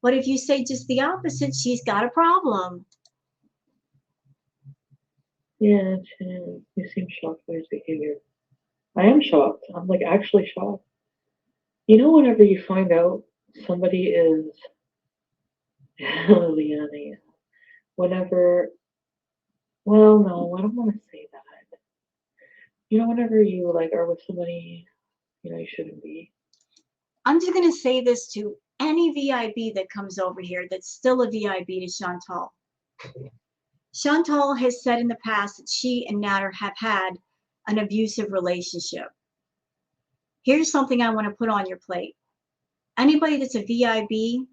But if you say just the opposite, she's got a problem. Yeah, you seem shocked by his behavior. I am shocked. I'm like actually shocked. You know, whenever you find out somebody is Liliana, whenever, well, no, I don't want to say that. You know, whenever you like are with somebody, you know, you shouldn't be. I'm just going to say this to any VIB that comes over here that's still a VIB to Chantal. Chantal has said in the past that she and Natter have had an abusive relationship. Here's something I want to put on your plate. Anybody that's a VIB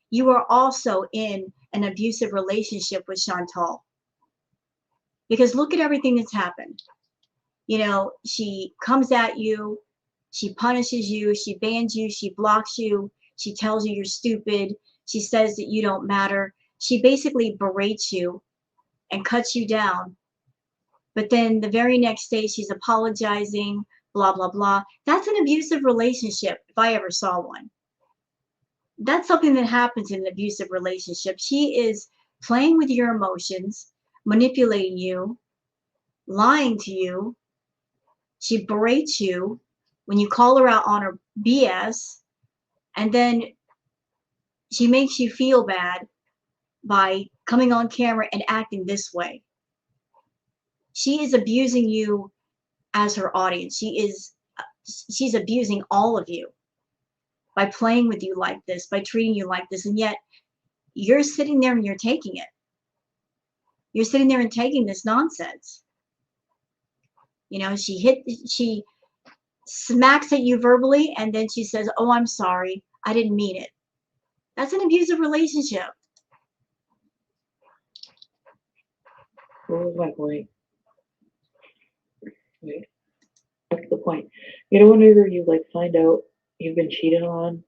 you are also in an abusive relationship with Chantal. Because look at everything that's happened. You know, she comes at you, she punishes you, she bans you, she blocks you, she tells you you're stupid, she says that you don't matter. She basically berates you and cuts you down. But then the very next day she's apologizing, blah, blah, blah. That's an abusive relationship if I ever saw one. That's something that happens in an abusive relationship. She is playing with your emotions, manipulating you, lying to you. She berates you when you call her out on her BS, and then she makes you feel bad by coming on camera and acting this way. She is abusing you as her audience. She's abusing all of you by playing with you like this, by treating you like this, and yet you're sitting there and you're taking it. You're sitting there and taking this nonsense. You know, she smacks at you verbally, and then she says, "Oh, I'm sorry, I didn't mean it." That's an abusive relationship. What was my point? Wait, that's the point. You know, whenever you like find out you've been cheated on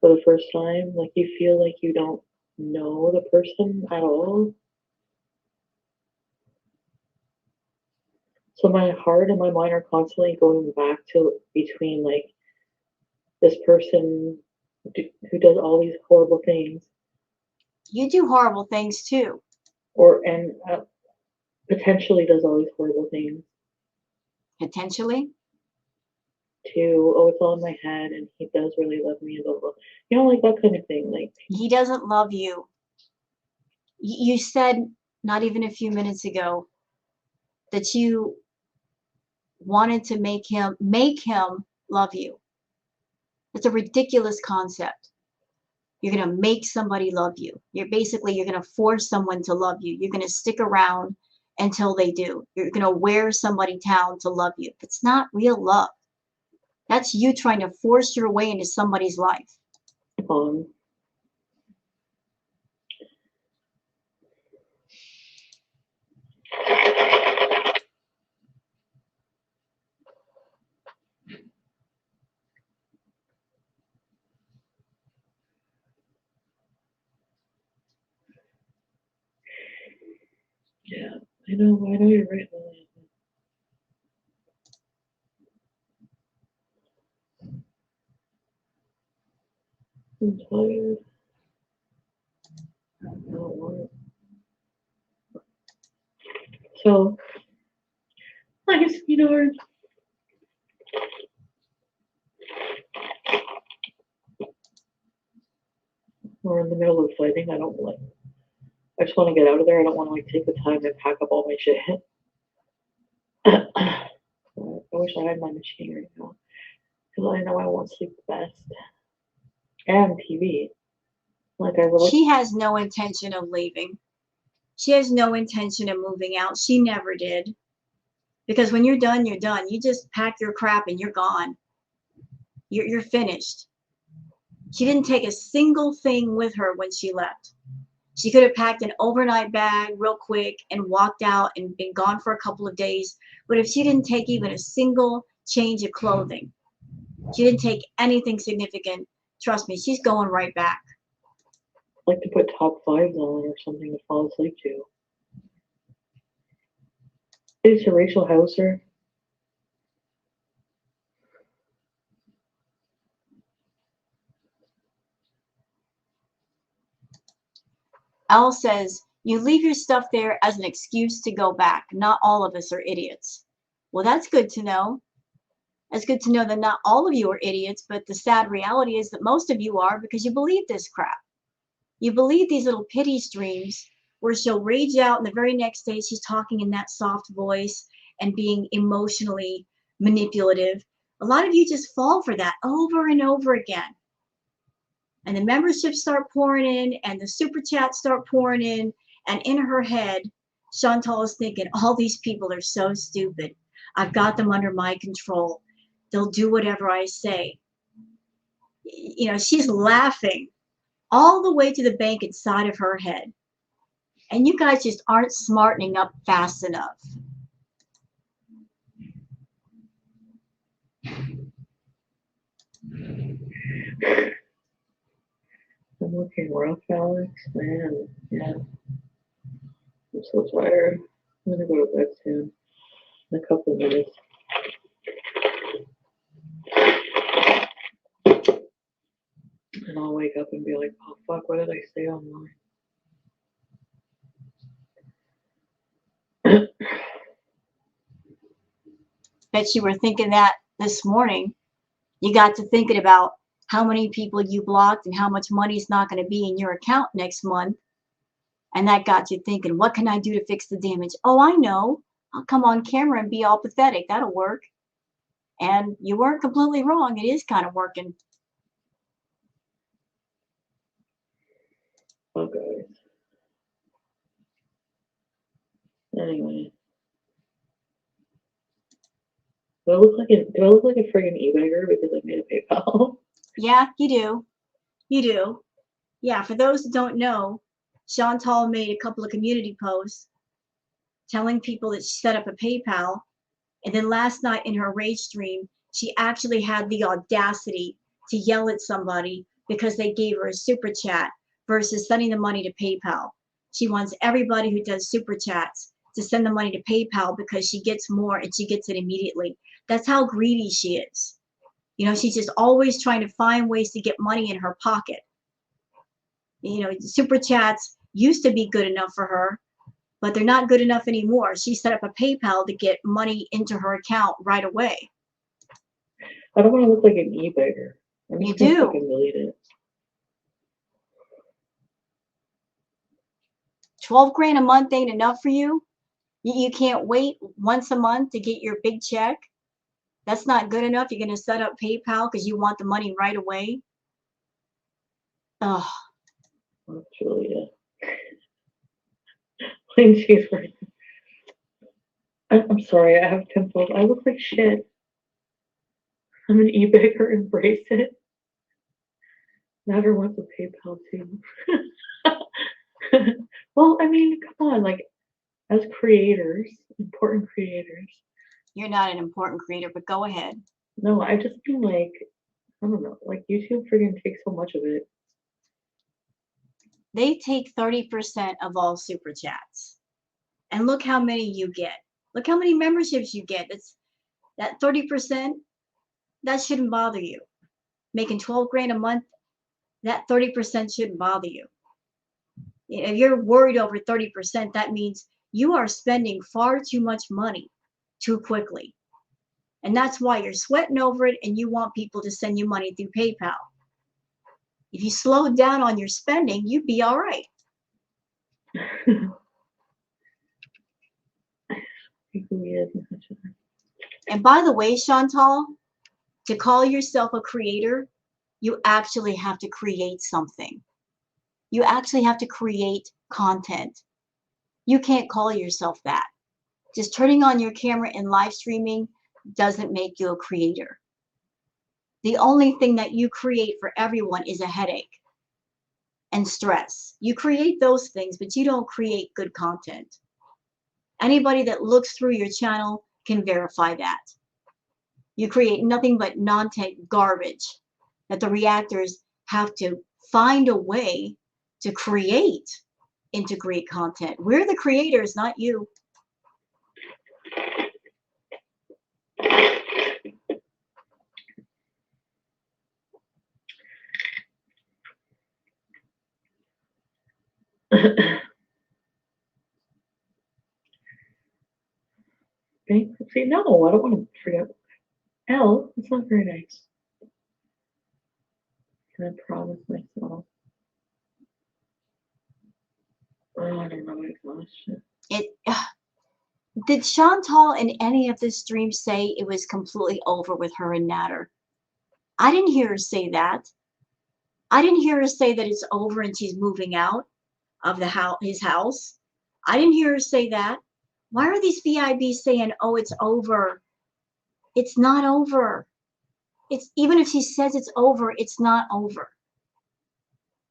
for the first time, like you feel like you don't know the person at all. So my heart and my mind are constantly going back to between like this person who does all these horrible things, You do horrible things too. and potentially does all these horrible things Potentially. too. Oh, it's all in my head, and he does really love me, and blah, blah, blah. You know, like that kind of thing. Like He doesn't love you. You said not even a few minutes ago that you wanted to make him love you. It's a ridiculous concept. You're going to make somebody love you. You're going to force someone to love you. You're going to stick around until they do. You're going to wear somebody down to love you. It's not real love. That's you trying to force your way into somebody's life. um, yeah, I know you're right, Lily. I'm tired. I don't want it. So I guess we're in the middle of fighting. I don't like. I just want to get out of there. I don't want to like take the time to pack up all my shit. I wish I had my machine right now because I know I won't sleep the best. And TV. Like I really. She has no intention of leaving. She has no intention of moving out. She never did. Because when you're done, you're done. You just pack your crap and you're gone. You're finished. She didn't take a single thing with her when she left. She could have packed an overnight bag real quick and walked out and been gone for a couple of days. But if she didn't take even a single change of clothing, she didn't take anything significant, trust me, she's going right back. Like to put top fives on or something to fall asleep to. Is to Rachel Hauser. Al says, you leave your stuff there as an excuse to go back. Not all of us are idiots. Well, that's good to know. It's good to know that not all of you are idiots, but the sad reality is that most of you are because you believe this crap. You believe these little pity streams where she'll rage out and the very next day she's talking in that soft voice and being emotionally manipulative. A lot of you just fall for that over and over again. And the memberships start pouring in and the super chats start pouring in. And in her head, Chantal is thinking, all these people are so stupid. I've got them under my control. They'll do whatever I say. You know, she's laughing all the way to the bank inside of her head. And you guys just aren't smartening up fast enough. I'm looking rough, Alex. Man, yeah. I'm so tired. I'm gonna go to bed soon. In a couple of minutes. And I'll wake up and be like, oh fuck, what did I say online? Bet you were thinking that this morning. You got to thinking about how many people you blocked and how much money is not going to be in your account next month. And that got you thinking, what can I do to fix the damage? Oh, I know. I'll come on camera and be all pathetic. That'll work. And you weren't completely wrong. It is kind of working. Oh, guys. Anyway. Do I look like a friggin' e-bagger because I made a PayPal? Yeah, you do. You do. Yeah, for those who don't know, Chantal made a couple of community posts telling people that she set up a PayPal. And then last night in her rage stream, she actually had the audacity to yell at somebody because they gave her a super chat versus sending the money to PayPal. She wants everybody who does super chats to send the money to PayPal because she gets more and she gets it immediately. That's how greedy she is. You know, she's just always trying to find ways to get money in her pocket. You know, super chats used to be good enough for her, but they're not good enough anymore. She set up a PayPal to get money into her account right away. I don't want to look like an e-bagger. I'm You just gonna do. fucking delete it. 12 grand a month ain't enough for you? You can't wait once a month to get your big check? That's not good enough? You're going to set up PayPal because you want the money right away? Ugh. That's really plain cheeseburger. I'm sorry, I have pimples. I look like shit. I'm an e-bagger, embrace it. Never wants a PayPal too. Well, I mean, come on, like, as creators, important creators. You're not an important creator, but go ahead. No, I just mean like, I don't know, like YouTube friggin' takes so much of it. They take 30% of all super chats. And look how many you get. Look how many memberships you get. That 30%, that shouldn't bother you. Making 12 grand a month, that 30% shouldn't bother you. If you're worried over 30%, that means you are spending far too much money too quickly. And that's why you're sweating over it and you want people to send you money through PayPal. If you slowed down on your spending, you'd be all right. And by the way, Chantal, to call yourself a creator, you actually have to create something. You actually have to create content. You can't call yourself that. Just turning on your camera and live streaming doesn't make you a creator. The only thing that you create for everyone is a headache and stress. You create those things, but you don't create good content. Anybody that looks through your channel can verify that. You create nothing but non-tech garbage that the reactors have to find a way to create into great content. We're the creators, not you. Bankruptcy? No, I don't want to forget. L, it's not very nice. Can I promise myself? Oh, I don't know my gosh. Did Chantal in any of the streams say it was completely over with her and Natter? I didn't hear her say that. I didn't hear her say that it's over and she's moving out of his house. I didn't hear her say that. Why are these VIBs saying, oh, it's over? It's not over. It's even if she says it's over, it's not over.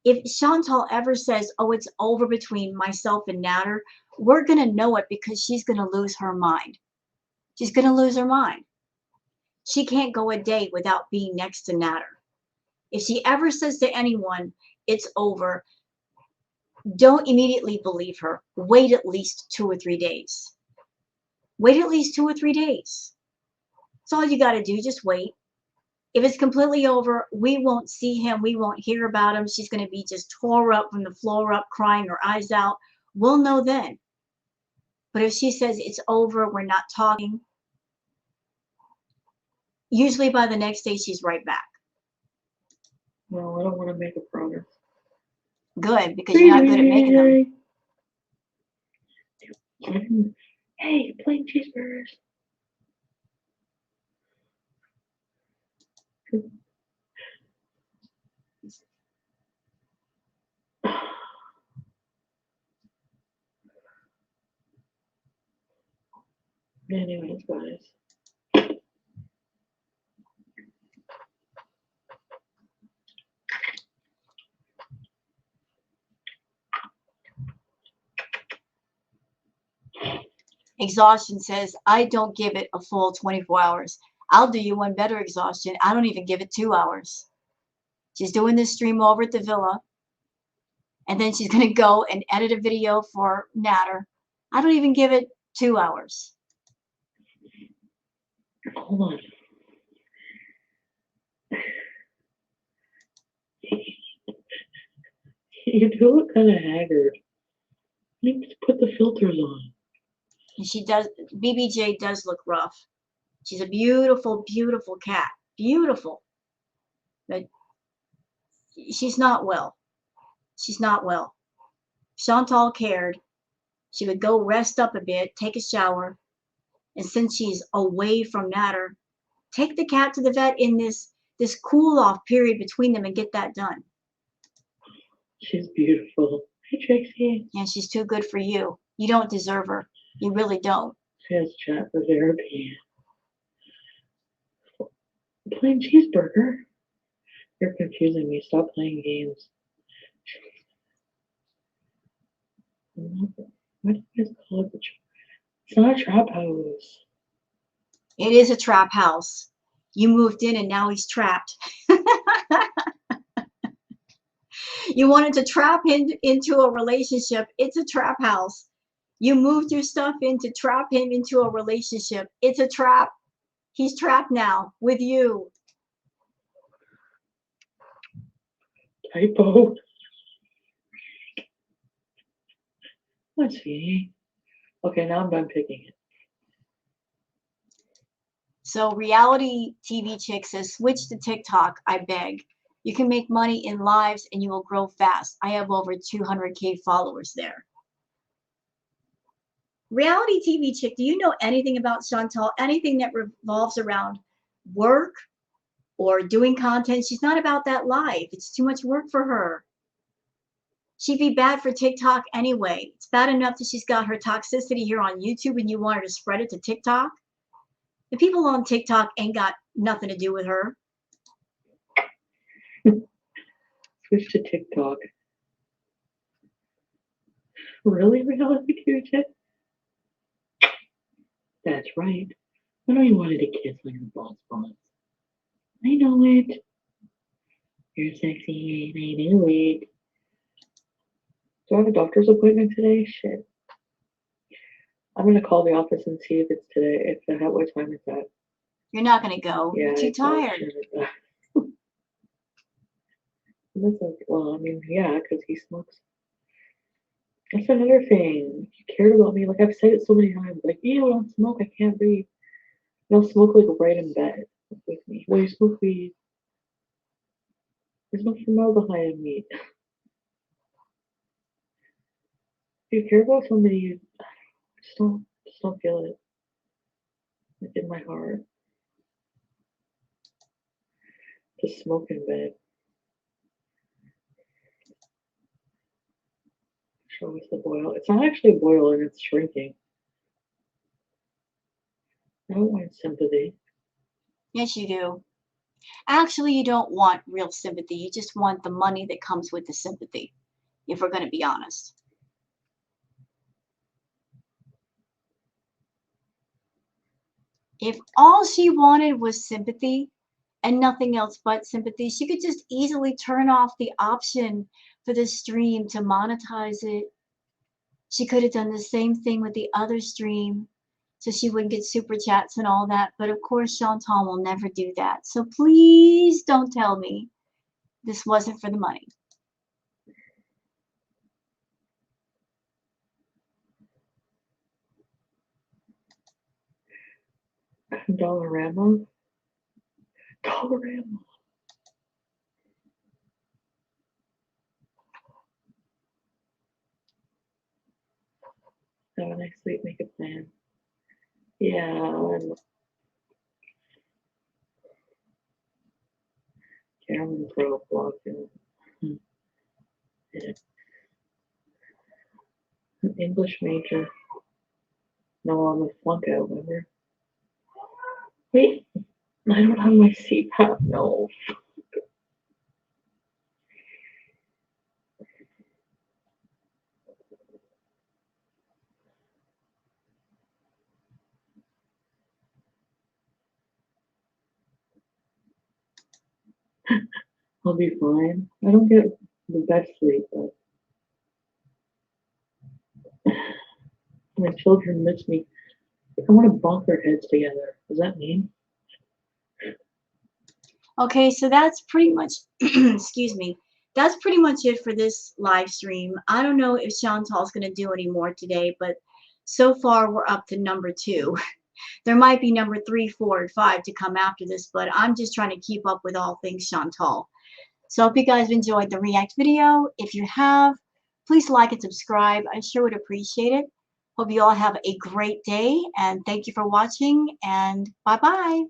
If Chantal ever says, oh, it's over between myself and Natter, we're going to know it because she's going to lose her mind. She's going to lose her mind. She can't go a day without being next to Natter. If she ever says to anyone, it's over, don't immediately believe her. Wait at least 2 or 3 days. Wait at least 2 or 3 days. That's all you got to do. Just wait. If it's completely over, we won't see him. We won't hear about him. She's going to be just tore up from the floor up, crying her eyes out. We'll know then. But if she says it's over, we're not talking, usually by the next day, she's right back. Well, I don't want to make a promise. Good, because you're not good at making them. Hey, plain cheeseburgers. Anyways, guys. Exhaustion says, I don't give it a full 24 hours. I'll do you one better, Exhaustion. I don't even give it 2 hours. She's doing this stream over at the villa. And then she's going to go and edit a video for Natter. I don't even give it 2 hours. Hold on. You do look kind of haggard. You need to put the filters on. And she does, BBJ does look rough. She's a beautiful, beautiful cat. Beautiful. But she's not well. She's not well. Chantal cared. She would go rest up a bit, take a shower. And since she's away from Natter, take the cat to the vet in this cool off period between them and get that done. She's beautiful. Hey, Trixie. And she's too good for you. You don't deserve her. You really don't. She has chat for therapy. Plain cheeseburger. You're confusing me. Stop playing games. Why do you guys call it the trap? It's not a trap house. It is a trap house. You moved in and now he's trapped. You wanted to trap him into a relationship. It's a trap house. You moved your stuff in to trap him into a relationship. It's a trap. He's trapped now with you. Typo. Let's see. Okay, now I'm done picking it. So reality TV chick says, switch to TikTok, I beg. You can make money in lives and you will grow fast. I have over 200K followers there. Reality TV chick, do you know anything about Chantal? Anything that revolves around work or doing content? She's not about that life. It's too much work for her. She'd be bad for TikTok anyway. It's bad enough that she's got her toxicity here on YouTube and you want her to spread it to TikTok. The people on TikTok ain't got nothing to do with her. Switch to TikTok. Really, reality TV chick? That's right. I know you wanted a kiss on your bald spots. I know it. You're sexy and I know it. Do I have a doctor's appointment today? Shit. I'm gonna call the office and see if it's today. What time is that? You're not gonna go. Yeah, You're too tired. Well, I mean, yeah, because he smokes. That's another thing. He cared about me. Like I've said it so many times. Like, you don't smoke. I can't breathe. You'll smoke like right in bed with me. Well, you smoke weed. There's no formaldehyde in weed. If you care about somebody, you just don't feel it. Like in my heart. Just smoke in bed. Show us the boil. It's not actually a boil and it's shrinking. I don't want sympathy. Yes, you do. Actually, you don't want real sympathy. You just want the money that comes with the sympathy, if we're going to be honest. If all she wanted was sympathy and nothing else but sympathy, she could just easily turn off the option for the stream to monetize it. She could have done the same thing with the other stream so she wouldn't get super chats and all that. But of course, Chantal will never do that. So please don't tell me this wasn't for the money. Dollarama? Dollarama. Have a nice week, make a plan. Yeah, Carolyn's wrote a blog too. Yeah. An English major. No, I'm a flunk out, remember? Wait, I don't have my CPAP, no. I'll be fine. I don't get the best sleep, but my children miss me. I want to bonk their heads together. Does that mean? Okay, so that's pretty much, excuse me, that's pretty much it for this live stream. I don't know if Chantal's going to do any more today, but so far we're up to number 2. There might be number 3, 4, and 5 to come after this, but I'm just trying to keep up with all things Chantal. So I hope you guys enjoyed the React video. If you have, please like and subscribe. I sure would appreciate it. Hope you all have a great day, and thank you for watching, and bye-bye.